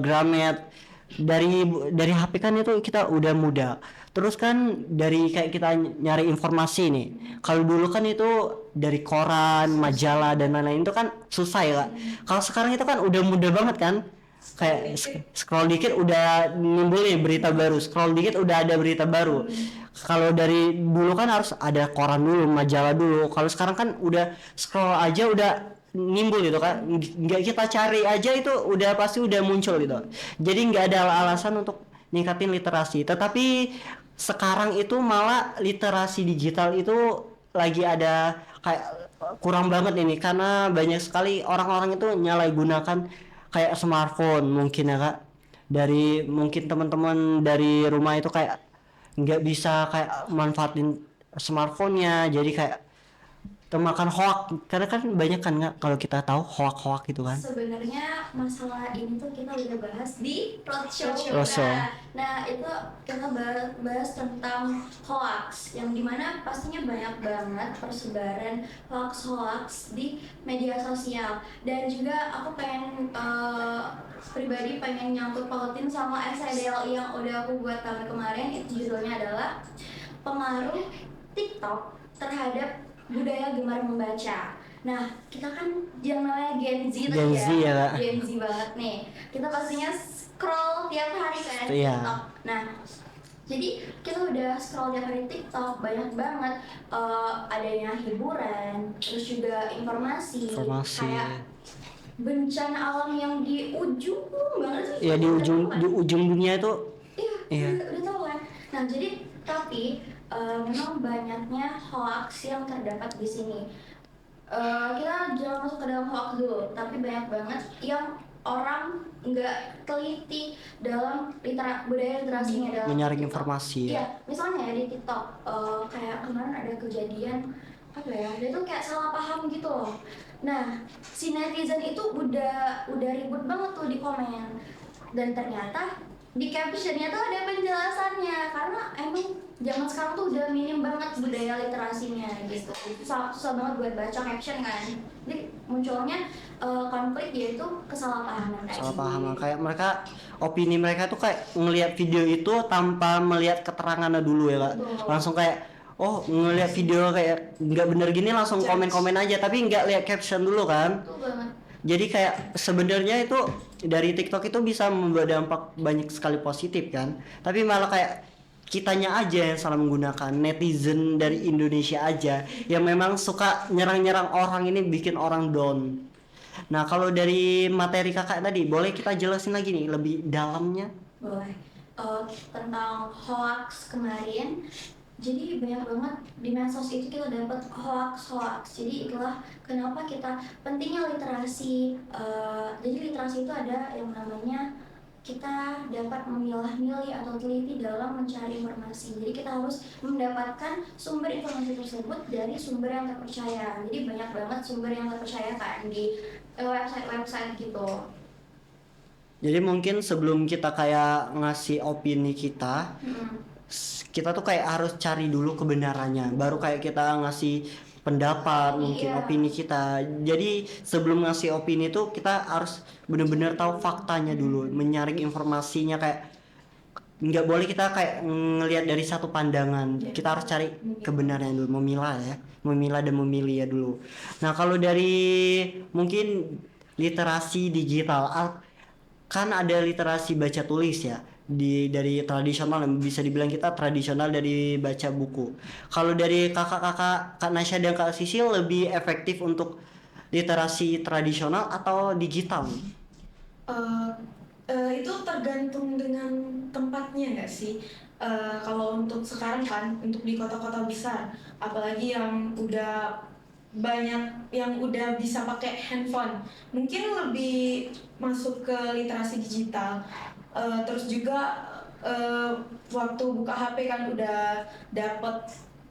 Gramet, dari HP kan itu kita udah mudah. Terus kan dari kayak kita nyari informasi nih, kalau dulu kan itu dari koran, majalah dan lain-lain itu kan susah ya kak. Kalau sekarang itu kan udah mudah banget kan, kayak scroll dikit udah nimbul nih berita baru, scroll dikit udah ada berita baru. Kalau dari dulu kan harus ada koran dulu, majalah dulu. Kalau sekarang kan udah scroll aja udah nimbul gitu kan, nggak kita cari aja itu udah pasti udah muncul gitu. Jadi nggak ada alasan untuk ningkatin literasi. Tetapi sekarang itu malah literasi digital itu lagi ada kayak kurang banget ini karena banyak sekali orang-orang itu nyalahgunakan kayak smartphone mungkin ya kak. Dari mungkin teman-teman dari rumah itu kayak nggak bisa kayak manfaatin smartphone-nya, jadi kayak termakan hoax karena kan banyak kan nggak kalau kita tahu hoax gitu kan. Sebenarnya masalah ini tuh kita udah bahas di roadshow. Roadshow. Nah itu kita bahas tentang hoax yang dimana pastinya banyak banget persebaran hoax di media sosial. Dan juga aku pengen pribadi pengen nyangkut pautin sama SIDLI yang udah aku buat tahun kemarin. Itu judulnya adalah pengaruh TikTok terhadap budaya gemar membaca. Nah, kita kan yang namanya Gen Z tuh Gen Z ya, Kak. Gen Z banget nih. Kita pastinya scroll tiap hari kan Iya. TikTok. Nah, jadi kita udah scroll tiap hari TikTok banyak banget adanya hiburan, terus juga informasi. Kayak bencana alam yang di ujung banget sih. Ya di ujung dunia itu. Iya. Udah tahu kan. Nah, jadi tapi memang banyaknya hoax yang terdapat di sini. Kita jangan masuk ke dalam hoax dulu, tapi banyak banget yang orang nggak teliti dalam budaya literasinya dalam menyaring TikTok. informasi ya. Iya, misalnya ya di TikTok, kayak kemarin ada kejadian apa ya, dia tuh kayak salah paham gitu loh. Nah, si netizen itu udah ribut banget tuh di komen, dan ternyata di captionnya tuh ada penjelasannya karena emang zaman sekarang tuh udah minim banget budaya literasinya gitu. Susah banget buat baca caption kan. Jadi munculnya konflik yaitu kesalahpahaman. Kesalahpahaman kayak mereka opini mereka tuh kayak ngelihat video itu tanpa melihat keterangannya dulu ya kak. Langsung kayak oh ngelihat video kayak nggak bener gini langsung komen-komen aja tapi nggak lihat caption dulu kan. Betul banget. Jadi kayak sebenarnya itu dari TikTok itu bisa membawa dampak banyak sekali positif kan. Tapi malah kayak kitanya aja yang salah menggunakan, netizen dari Indonesia aja yang memang suka nyerang-nyerang orang ini bikin orang down. Nah kalau dari materi kakak tadi boleh kita jelasin lagi nih lebih dalamnya? Boleh. Tentang hoax kemarin, jadi banyak banget di medsos itu kita dapat hoax. Jadi itulah kenapa kita pentingnya literasi. Jadi literasi itu ada yang namanya kita dapat memilah-milih atau teliti dalam mencari informasi. Jadi kita harus mendapatkan sumber informasi tersebut dari sumber yang terpercaya. Jadi banyak banget sumber yang terpercaya kan di website-website gitu. Jadi mungkin sebelum kita kayak ngasih opini kita, kita tuh kayak harus cari dulu kebenarannya, baru kayak kita ngasih pendapat, mungkin Iya. opini kita. Jadi sebelum ngasih opini tuh kita harus bener-bener tahu faktanya dulu, menyaring informasinya, kayak nggak boleh kita kayak ngelihat dari satu pandangan. Kita harus cari kebenarannya dulu, memilah dan memilih ya dulu. Nah kalau dari mungkin literasi digital, kan ada literasi baca tulis ya, dari tradisional, yang bisa dibilang kita tradisional dari baca buku. Kalau dari kakak-kakak, Kak Nasya dan Kak Sisil, lebih efektif untuk literasi tradisional atau digital? Itu tergantung dengan tempatnya nggak sih? Kalau untuk sekarang kan, untuk di kota-kota besar, apalagi yang udah banyak yang udah bisa pakai handphone, mungkin lebih masuk ke literasi digital. Terus juga waktu buka HP kan udah dapet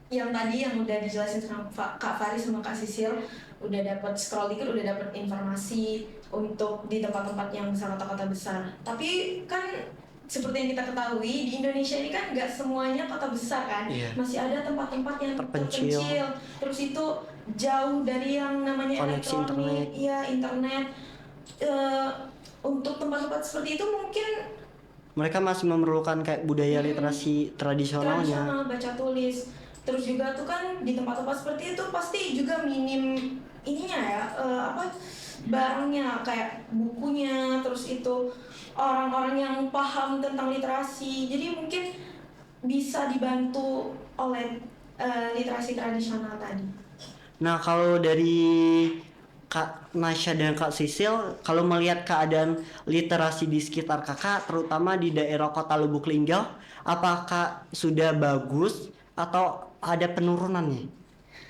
yang tadi yang udah dijelasin sama Kak Fari sama Kak Sisil, udah dapet scroll dikit udah dapet informasi untuk di tempat-tempat yang sangat kota besar. Tapi kan seperti yang kita ketahui, di Indonesia ini kan nggak semuanya kota besar kan. Iya. Masih ada tempat-tempat yang Terpencil. terus itu jauh dari yang namanya Koneksi elektronik, iya internet. Untuk tempat-tempat seperti itu mungkin Mereka masih memerlukan kayak budaya literasi tradisionalnya. tradisional baca tulis. Terus juga tuh kan di tempat-tempat seperti itu pasti juga minim ininya ya, barangnya kayak bukunya, terus itu orang-orang yang paham tentang literasi. Jadi mungkin bisa dibantu oleh literasi tradisional tadi. Nah kalau dari Kak Nasya dan Kak Sisil, kalau melihat keadaan literasi di sekitar kakak, terutama di daerah Kota Lubuk Linggau, apakah sudah bagus atau ada penurunan nih?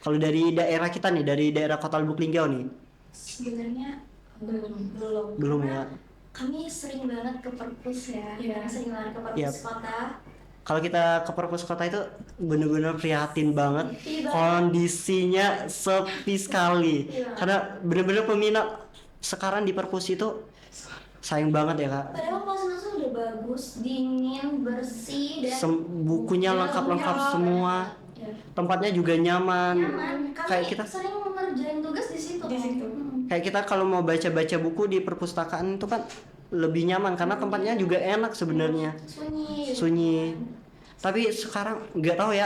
Kalau dari daerah kita nih, dari daerah Kota Lubuk Linggau nih, Sebenarnya belum. belum Karena ya. kami sering banget ke perpus ya, Iya. sering banget ke perpus Yap. kota. Kalau kita ke perpus kota itu bener-bener prihatin banget, Iya. kondisinya sepi sekali. Iya. Karena bener-bener peminat sekarang di perpus itu sayang banget ya kak. Padahal kelas udah bagus, dingin, bersih dan Bukunya lengkap-lengkap semua, ya, tempatnya juga nyaman. nyaman. Kami Kayak kita sering mengerjain tugas di situ. Di situ. kayak kita kalau mau baca-baca buku di perpustakaan itu kan lebih nyaman karena tempatnya juga enak sebenarnya, sunyi. Tapi sekarang nggak tahu ya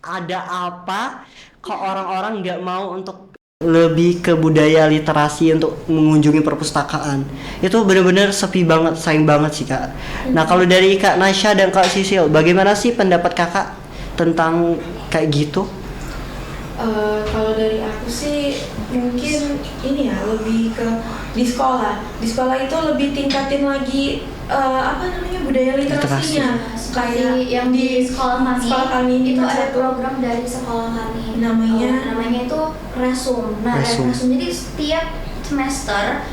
ada apa kok orang-orang nggak mau untuk lebih ke budaya literasi untuk mengunjungi perpustakaan. Itu benar-benar sepi banget, sayang banget sih kak. Nah kalau dari Kak Nasya dan Kak Sisil, bagaimana sih pendapat kakak tentang kayak gitu? Kalau dari aku sih mungkin ini ya, lebih ke di sekolah itu lebih tingkatin lagi budaya literasinya. Kayak yang di sekolah kami ini itu kan ada satu program dari sekolah kami namanya itu Resum. Nah, Resum. Resum jadi setiap semester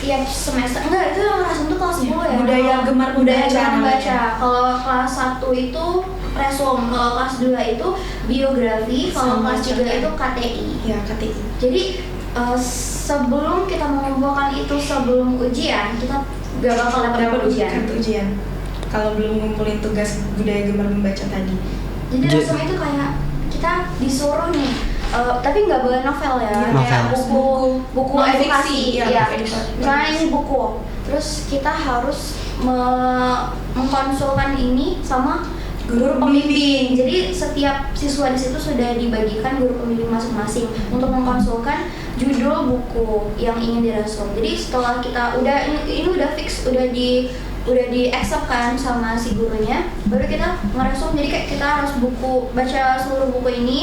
enggak, itu yang Resum tuh kelas 10 ya, budaya gemar membaca. Kalau kelas 1 itu Resum, kalau kelas 2 itu biografi, kalau Sama kelas 3 cerpen. itu KTI. ya KTI. Jadi sebelum kita mengumpulkan itu sebelum ujian, kita gak bakal dapat ujian. kartu ujian kalau belum ngumpulin tugas budaya gemar membaca tadi. Jadi Resum itu kayak kita disuruh nih, tapi nggak boleh novel ya, kayak buku edukasi, ya, ya. edukasi. Misalnya ini buku, terus kita harus mengkonsulkan ini sama guru pembimbing. Jadi setiap siswa di situ sudah dibagikan guru pembimbing masing-masing untuk mengkonsulkan judul buku yang ingin diresum. Jadi setelah kita ini udah fix, udah di accept kan sama si gurunya, baru kita ngeresum. Jadi kayak kita harus baca seluruh buku ini,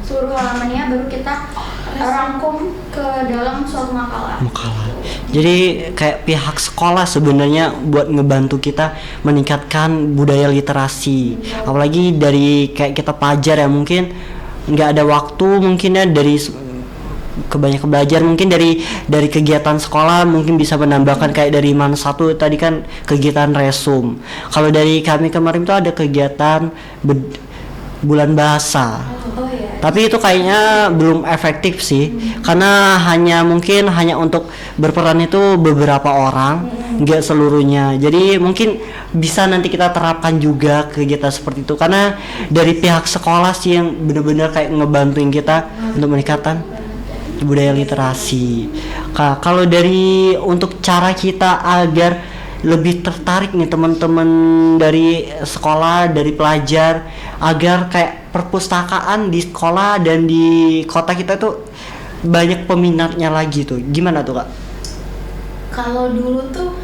seluruh halamannya, baru kita rangkum ke dalam suatu makalah. Jadi kayak pihak sekolah sebenarnya buat ngebantu kita meningkatkan budaya literasi. Apalagi dari kayak kita pelajar ya, mungkin nggak ada waktu mungkin ya, dari kebanyakan belajar mungkin dari kegiatan sekolah mungkin bisa menambahkan kayak dari man satu tadi kan kegiatan resum. Kalau dari kami kemarin tuh ada kegiatan bulan bahasa. Oh ya. Tapi itu kayaknya belum efektif sih, karena mungkin hanya untuk berperan itu beberapa orang, nggak seluruhnya. Jadi mungkin bisa nanti kita terapkan juga kegiatan seperti itu, karena dari pihak sekolah sih yang benar-benar kayak ngebantuin kita untuk meningkatkan budaya literasi. Kalau dari untuk cara kita agar lebih tertarik nih teman-teman dari sekolah, dari pelajar, agar kayak perpustakaan di sekolah dan di kota kita tuh banyak peminatnya lagi tuh. Gimana tuh, Kak? Kalau dulu tuh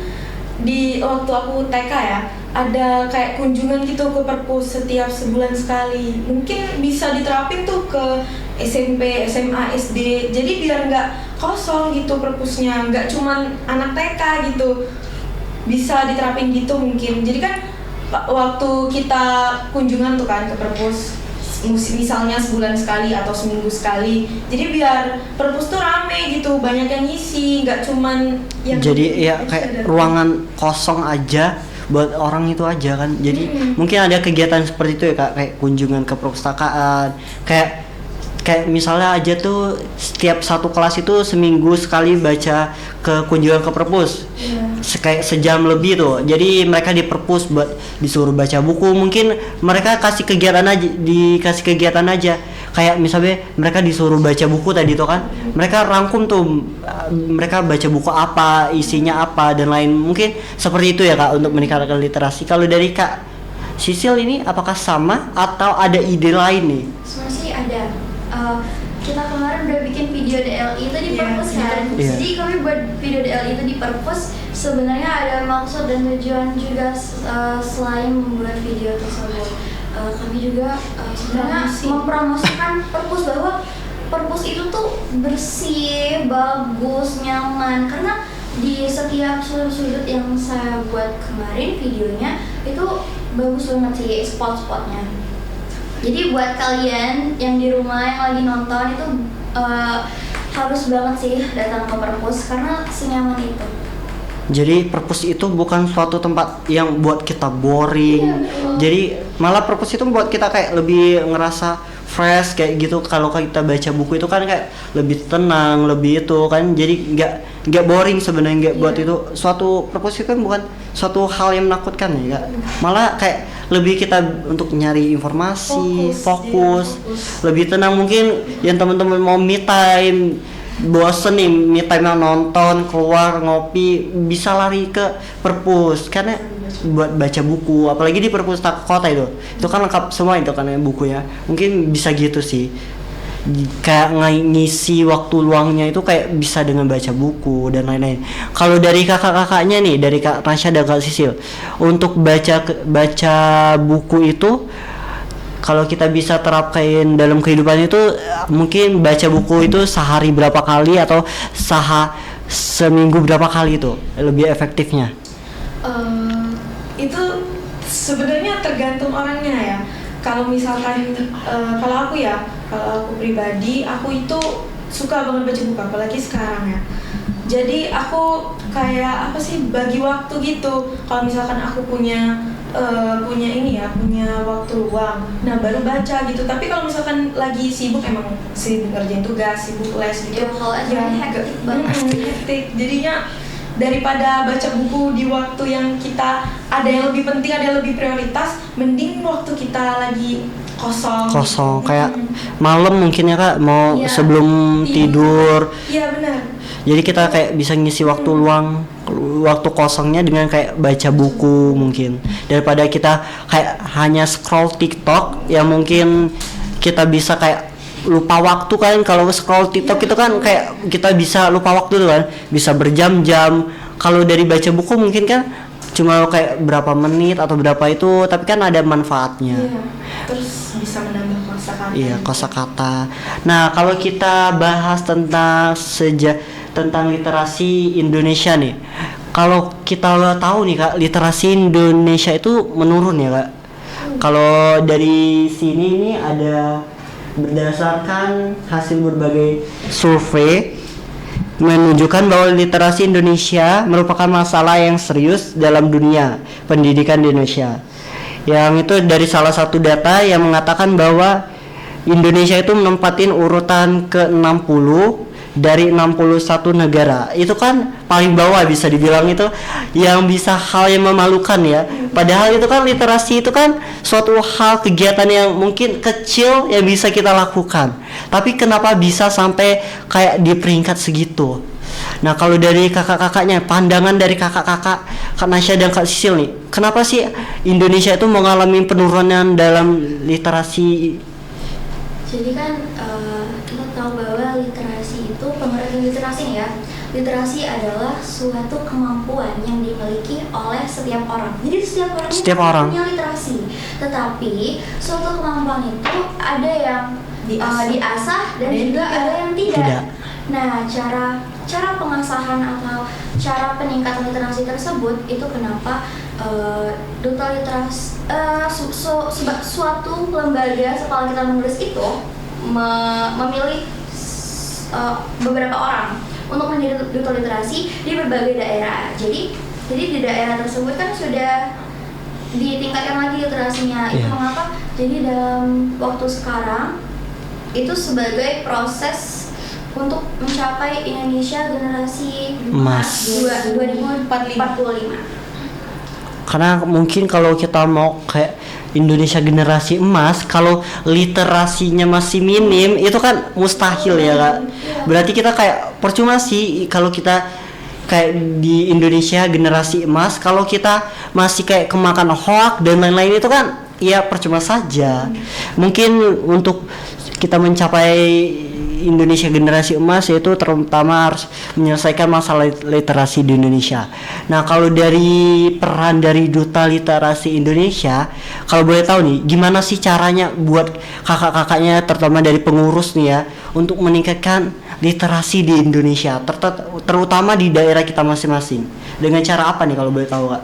di waktu aku TK ya, ada kayak kunjungan gitu ke perpus setiap sebulan sekali. Mungkin bisa diterapin tuh ke SMP, SMA, SD. Jadi biar nggak kosong gitu perpusnya, nggak cuman anak TK gitu. Bisa diterapin gitu mungkin. Jadi kan waktu kita kunjungan tuh kan ke perpus, misalnya sebulan sekali atau seminggu sekali, jadi biar perpus tuh rame gitu, banyak yang ngisi, nggak cuman yang jadi ya kayak ruangan kosong aja buat orang itu aja kan. Jadi mungkin ada kegiatan seperti itu ya Kak, kayak kunjungan ke perpustakaan, kayak misalnya aja tuh setiap satu kelas itu seminggu sekali baca ke kunjungan ke perpus. Kayak sejam lebih tuh. Jadi mereka di perpus buat disuruh baca buku. Mungkin mereka dikasih kegiatan aja. Kayak misalnya mereka disuruh baca buku tadi tuh kan. Mereka rangkum tuh mereka baca buku apa, isinya apa dan lain. Mungkin seperti itu ya Kak untuk meningkatkan literasi. Kalau dari Kak Sisil ini apakah sama atau ada ide lain nih? Sebenarnya sih ada. Kita kemarin udah bikin video DLI itu di perpus kan. Jadi kami buat video DLI itu di perpus sebenarnya ada maksud dan tujuan juga selain membuat video tersebut. Kami juga sebenarnya mempromosikan perpus bahwa perpus itu tuh bersih, bagus, nyaman, karena di setiap sudut-sudut yang saya buat kemarin videonya itu bagus banget sih spot-spotnya. Jadi buat kalian yang di rumah yang lagi nonton itu harus banget sih datang ke perpus karena senyaman itu. Jadi perpus itu bukan suatu tempat yang buat kita boring. Jadi malah perpus itu buat kita kayak lebih ngerasa fresh kayak gitu. Kalau kita baca buku itu kan kayak lebih tenang, lebih itu kan. Jadi nggak boring sebenarnya, nggak buat itu. Suatu perpus itu kan bukan suatu hal yang menakutkan ya, Kak. Malah kayak lebih kita untuk nyari informasi, fokus. Lebih tenang. Mungkin yang teman-teman mau me time, bosen nih me time nonton, keluar ngopi, bisa lari ke perpus karena buat baca buku, apalagi di perpustakaan kota itu kan lengkap semua itu kan bukunya. Mungkin bisa gitu sih, kayak ngisi waktu luangnya itu kayak bisa dengan baca buku dan lain-lain. Kalau dari kakak-kakaknya nih, dari Kak Rasya dan Kak Sisil, untuk baca buku itu kalau kita bisa terapkan dalam kehidupan itu, mungkin baca buku itu sehari berapa kali atau seminggu berapa kali itu lebih efektifnya? Itu sebenarnya tergantung orangnya ya. Kalau misalkan kalau aku pribadi, aku itu suka banget baca buku, apalagi sekarang ya. Jadi aku kayak bagi waktu gitu. Kalau misalkan aku punya waktu luang, nah baru baca gitu. Tapi kalau misalkan lagi sibuk, emang sibuk ngerjain tugas, sibuk les gitu, hektik. Jadinya daripada baca buku di waktu yang kita ada yang lebih penting, ada yang lebih prioritas, mending waktu kita lagi kosong gitu. Kayak malam mungkin ya Kak, mau sebelum tidur. Iya benar. Jadi kita kayak bisa ngisi waktu luang, waktu kosongnya dengan kayak baca buku mungkin, daripada kita kayak hanya scroll TikTok yang mungkin kita bisa kayak lupa waktu kan. Kalau scroll TikTok itu kan kayak kita bisa lupa waktu tuh kan, bisa berjam-jam. Kalau dari baca buku mungkin kan cuma kayak berapa menit atau berapa itu, tapi kan ada manfaatnya. Terus bisa menambah kosakata. Iya, kosakata. Nah, kalau kita bahas tentang literasi Indonesia nih. Kalau kita tahu nih Kak, literasi Indonesia itu menurun ya Kak. Kalau dari sini ini ada berdasarkan hasil berbagai survei menunjukkan bahwa literasi Indonesia merupakan masalah yang serius dalam dunia pendidikan di Indonesia. Yang itu dari salah satu data yang mengatakan bahwa Indonesia itu menempatin urutan ke-60 dari 61 negara. Itu kan paling bawah, bisa dibilang itu yang bisa hal yang memalukan ya. Padahal itu kan literasi itu kan suatu hal kegiatan yang mungkin kecil yang bisa kita lakukan. Tapi kenapa bisa sampai kayak di peringkat segitu? Nah, kalau dari kakak-kakaknya, pandangan dari kakak-kakak Kak Nasya dan Kak Sisil nih, kenapa sih Indonesia itu mengalami penurunan dalam literasi? Jadi kan kita tahu bahwa literasi itu, pengertian literasi nih ya, literasi adalah suatu kemampuan yang dimiliki oleh setiap orang. Jadi setiap orang punya literasi. Tetapi suatu kemampuan itu ada yang diasah dan juga ada yang tidak. Nah, cara pengasahan atau cara peningkatan literasi tersebut itu kenapa duta literasi suatu lembaga sekolah kita menulis itu memilih beberapa orang untuk menjadi duta literasi di berbagai daerah. Jadi di daerah tersebut kan sudah ditingkatkan lagi literasinya. Itu mengapa? Jadi dalam waktu sekarang itu sebagai proses untuk mencapai Indonesia generasi emas 2045. Karena mungkin kalau kita mau kayak Indonesia generasi emas, kalau literasinya masih minim itu kan mustahil ya Kak. Berarti kita kayak percuma sih kalau kita kayak di Indonesia generasi emas, kalau kita masih kayak kemakan hoak dan lain-lain itu kan ya percuma saja. Mungkin untuk kita mencapai Indonesia generasi emas yaitu terutama harus menyelesaikan masalah literasi di Indonesia. Nah, kalau dari peran dari Duta Literasi Indonesia, kalau boleh tahu nih, gimana sih caranya buat kakak-kakaknya terutama dari pengurus nih ya untuk meningkatkan literasi di Indonesia, terutama di daerah kita masing-masing. Dengan cara apa nih kalau boleh tahu, Kak?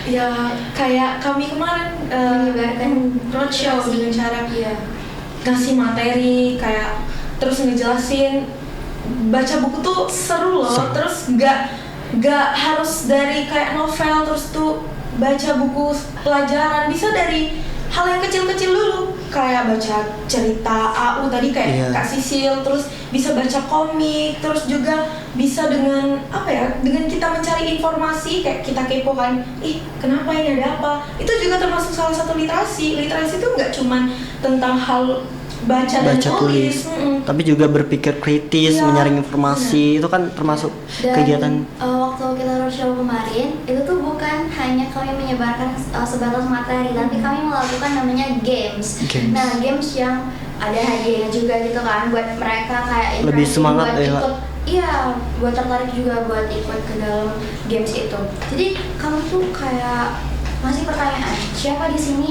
Ya kayak kami kemarin Menyebarkan roadshow dengan cara Iya. ngasih materi, kayak terus ngejelasin baca buku tuh seru loh. Terus nggak harus dari kayak novel terus tuh baca buku pelajaran, bisa dari hal yang kecil-kecil dulu, kayak baca cerita AU tadi kayak Kak Sisil, terus bisa baca komik, terus juga bisa dengan apa ya, dengan kita mencari informasi kayak kita kepo kan, kenapa ini ada apa, itu juga termasuk salah satu literasi. Literasi itu nggak cuman tentang hal baca dan tulis, tapi juga berpikir kritis, menyaring informasi, itu kan termasuk dan, kegiatan. Waktu kita roadshow kemarin itu tuh bukan hanya kami menyebarkan sebatas materi, tapi kami melakukan namanya games. Nah, games yang ada hadiahnya juga gitu kan, buat mereka kayak lebih semangat buat ya. ikut, iya, buat tertarik juga buat ikut ke dalam games itu. Jadi kami tuh kayak masih pertanyaan, siapa di sini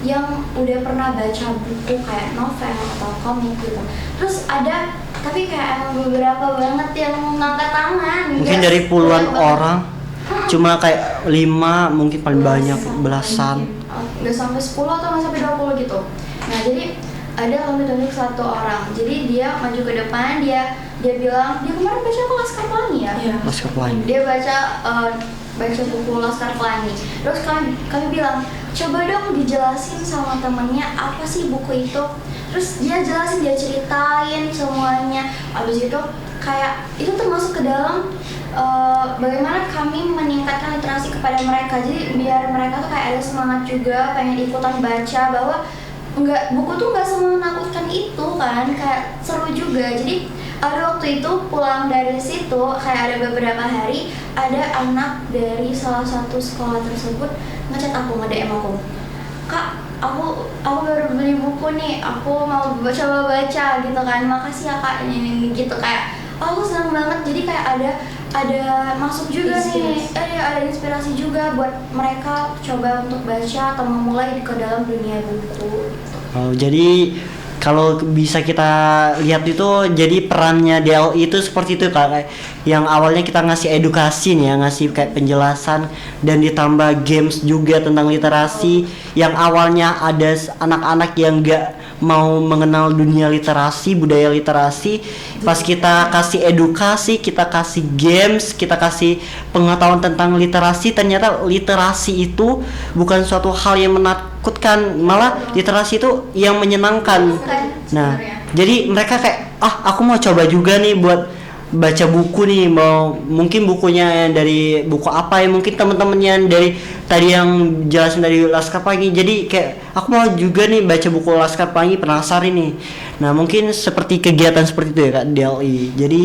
yang udah pernah baca buku kayak novel atau komik gitu. Terus ada, tapi kayak beberapa banget yang ngangkat tangan. Mungkin dari puluhan orang, cuma kayak 5 mungkin paling banyak, belasan. Nggak sampai 10 atau nggak sampai 20 gitu. Nah, jadi ada kami tunjuk satu orang. Jadi dia maju ke depan, dia bilang, dia kemarin baca apa, Laskar Pelangi ya? Laskar Pelangi. Dia baca buku Laskar Pelangi. Terus kami bilang, coba dong dijelasin sama temennya apa sih buku itu. Terus dia jelasin, dia ceritain semuanya. Abis itu kayak itu termasuk ke dalam bagaimana kami meningkatkan literasi kepada mereka. Jadi biar mereka tuh kayak ada semangat juga pengen ikutan baca, bahwa buku tuh nggak semua menakutkan itu kan, kayak seru juga. Jadi ada waktu itu pulang dari situ, kayak ada beberapa hari, ada anak dari salah satu sekolah tersebut ngechat aku, nge-DM aku, "Kak, aku baru beli buku nih, aku mau coba baca gitu kan, makasih ya Kak," ini gitu. Kayak aku senang banget. Jadi kayak ada masuk juga nih, ada inspirasi juga buat mereka coba untuk baca atau memulai ke dalam dunia buku. Jadi kalau bisa kita lihat itu jadi perannya DLI itu seperti itu Kak, kayak yang awalnya kita ngasih edukasi nih ya, ngasih kayak penjelasan dan ditambah games juga tentang literasi, yang awalnya ada anak-anak yang gak mau mengenal dunia literasi, budaya literasi, pas kita kasih edukasi, kita kasih games, kita kasih pengetahuan tentang literasi, ternyata literasi itu bukan suatu hal yang menakutkan, malah literasi itu yang menyenangkan. Nah, jadi mereka kayak aku mau coba juga nih buat baca buku nih, mau mungkin bukunya yang dari buku apa ya, mungkin teman-temannya yang dari tadi yang jelasin dari Laskar Pelangi, jadi kayak aku mau juga nih baca buku Laskar Pelangi, penasaran nih. Nah mungkin seperti kegiatan seperti itu ya Kak DLI, jadi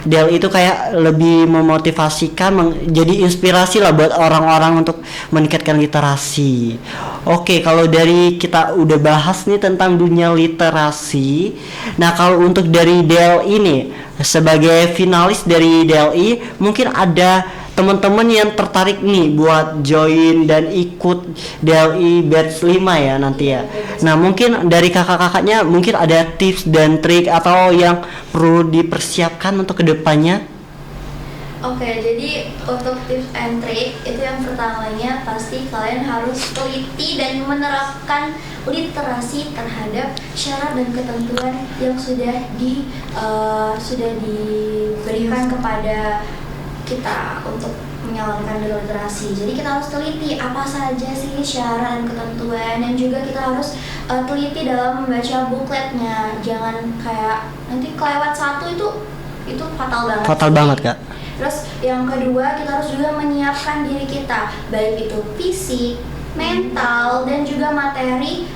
DLI itu kayak lebih memotivasikan, jadi inspirasi lah buat orang-orang untuk meningkatkan literasi. Oke, kalau dari kita udah bahas nih tentang dunia literasi, nah kalau untuk dari DLI nih sebagai finalis dari DLI, mungkin ada teman-teman yang tertarik nih buat join dan ikut DLI batch 5 ya nanti ya. Nah mungkin dari kakak-kakaknya mungkin ada tips dan trik atau yang perlu dipersiapkan untuk kedepannya. Oke, jadi untuk tips and trick itu yang pertamanya pasti kalian harus teliti dan menerapkan literasi terhadap syarat dan ketentuan yang sudah diberikan kepada kita untuk menjalankan literasi. Jadi kita harus teliti apa saja sih syarat dan ketentuan, dan juga kita harus teliti dalam membaca bukletnya. Jangan kayak nanti kelewat satu itu fatal banget. Fatal banget Kak. Terus yang kedua, kita harus juga menyiapkan diri kita, baik itu fisik, mental, dan juga materi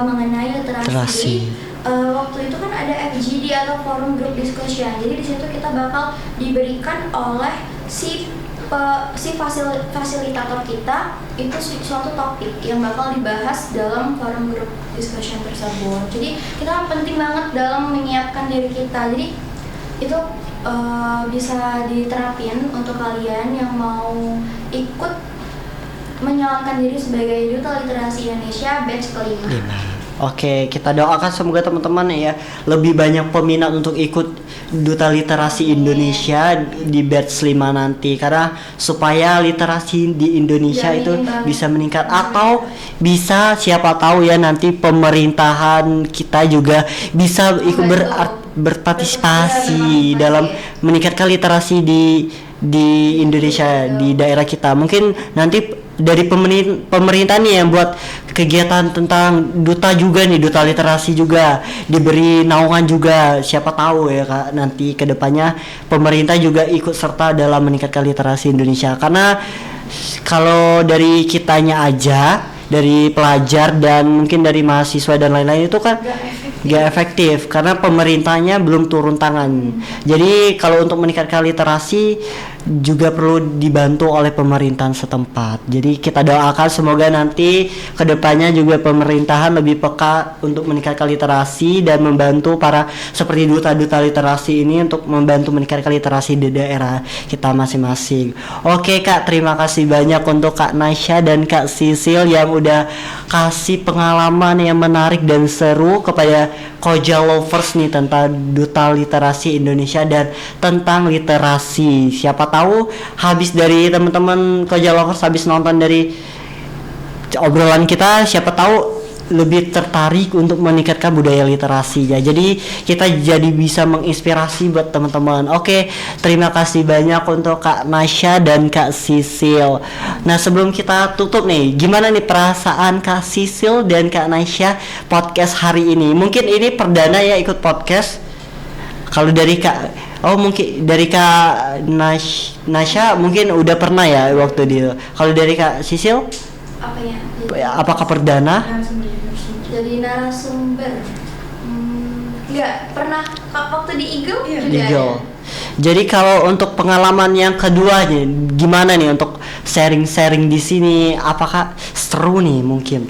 mengenai literasi. Waktu itu kan ada FGD atau forum group discussion. Jadi di situ kita bakal diberikan oleh si fasilitator kita itu suatu topik yang bakal dibahas dalam forum group discussion tersebut. Jadi kita penting banget dalam menyiapkan diri kita. Jadi itu bisa diterapin untuk kalian yang mau ikut menyalurkan diri sebagai Duta Literasi Indonesia batch kelima. Oke, kita doakan semoga teman-teman ya lebih banyak peminat untuk ikut Duta Literasi Indonesia di batch 5 nanti, karena supaya literasi di Indonesia itu bisa meningkat, atau bisa siapa tahu ya nanti pemerintahan kita juga bisa ikut berpartisipasi dalam meningkatkan literasi di Indonesia, di daerah kita. Mungkin nanti dari pemerintah nih yang buat kegiatan tentang duta juga nih, duta literasi juga diberi naungan juga, siapa tahu ya Kak nanti kedepannya pemerintah juga ikut serta dalam meningkatkan literasi Indonesia. Karena kalau dari kitanya aja, dari pelajar dan mungkin dari mahasiswa dan lain-lain itu kan gak efektif karena pemerintahnya belum turun tangan. Jadi kalau untuk meningkatkan literasi juga perlu dibantu oleh pemerintahan setempat. Jadi kita doakan semoga nanti kedepannya juga pemerintahan lebih peka untuk meningkatkan literasi dan membantu para seperti duta-duta literasi ini untuk membantu meningkatkan literasi di daerah kita masing-masing. Oke Kak, terima kasih banyak untuk Kak Nasya dan Kak Sisil yang udah kasih pengalaman yang menarik dan seru kepada Koja Lovers nih tentang Duta Literasi Indonesia dan tentang literasi. Siapa tahu habis dari teman-teman Koja Lovers habis nonton dari obrolan kita, siapa tahu lebih tertarik untuk meningkatkan budaya literasi ya. Jadi kita jadi bisa menginspirasi buat teman-teman. Oke, terima kasih banyak untuk Kak Nasya dan Kak Sisil. Nah sebelum kita tutup nih, gimana nih perasaan Kak Sisil dan Kak Nasya podcast hari ini? Mungkin ini perdana ya ikut podcast. Kalau dari mungkin dari Kak Nasya mungkin udah pernah ya waktu dia. Kalau dari Kak Sisil? Apakah perdana? Jadi narasumber nggak pernah waktu di Eagle juga Eagle. Jadi kalau untuk pengalaman yang keduanya gimana nih untuk sharing-sharing di sini, apakah seru nih? Mungkin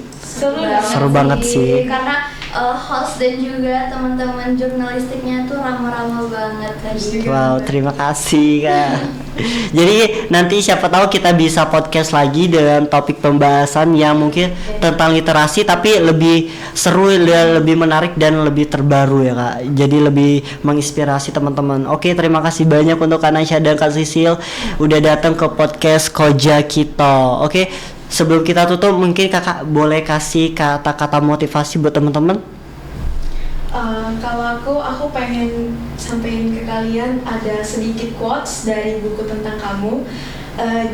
seru banget sih karena host dan juga teman-teman jurnalistiknya tuh ramah-ramah banget tadi. Wow, terima kasih Kak. Jadi nanti siapa tahu kita bisa podcast lagi dengan topik pembahasan yang mungkin tentang literasi tapi lebih seru, lebih menarik dan lebih terbaru ya Kak. Jadi lebih menginspirasi teman-teman. Oke, terima kasih banyak untuk Kak Nasya dan Kak Sisil udah datang ke podcast Koja Kito. Oke, sebelum kita tutup mungkin Kakak boleh kasih kata-kata motivasi buat teman-teman. Kalau aku pengen sampaikan ke kalian ada sedikit quotes dari buku tentang kamu.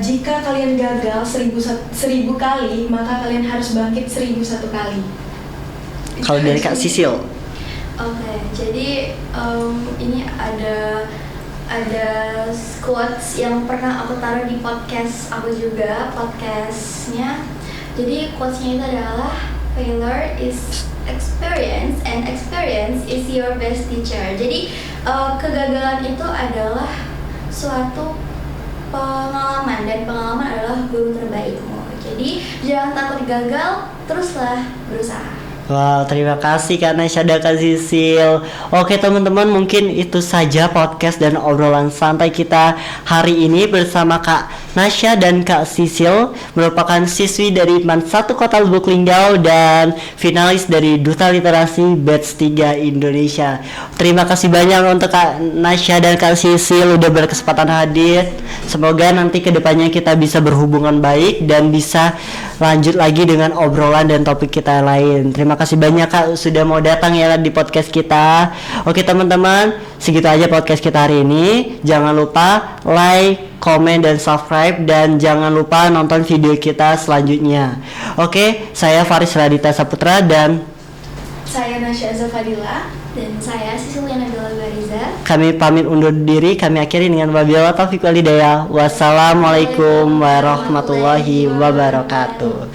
Jika kalian gagal 1000 kali, maka kalian harus bangkit 1001 kali. Kalau dari Kak Sisil. Oke, jadi ini ada quotes yang pernah aku taruh di podcast aku juga, podcastnya. Jadi quotesnya itu adalah failure is experience and experience is your best teacher. Jadi kegagalan itu adalah suatu pengalaman dan pengalaman adalah guru terbaikmu. Jadi jangan takut gagal, teruslah berusaha. Wow, terima kasih Kak Nasya dan Kak Sisil. Oke teman-teman, mungkin itu saja podcast dan obrolan santai kita hari ini bersama Kak Nasya dan Kak Sisil, merupakan siswi dari MAN 1 Kota Lubuk Linggau dan finalis dari Duta Literasi Batch 3 Indonesia. Terima kasih banyak untuk Kak Nasya dan Kak Sisil udah berkesempatan hadir. Semoga nanti kedepannya kita bisa berhubungan baik dan bisa lanjut lagi dengan obrolan dan topik kita lain. Terima kasih banyak Kak sudah mau datang ya di podcast kita. Oke teman-teman, segitu aja podcast kita hari ini. Jangan lupa like, komen, dan subscribe. Dan jangan lupa nonton video kita selanjutnya. Oke, saya Faris Radita Saputra dan Saya Nasya Zafadila. Dan saya Sisiliana Nabila Bariza. kami pamit undur diri. Kami akhiri dengan wabillahi taufiq wal hidayah. Wassalamualaikum warahmatullahi wabarakatuh.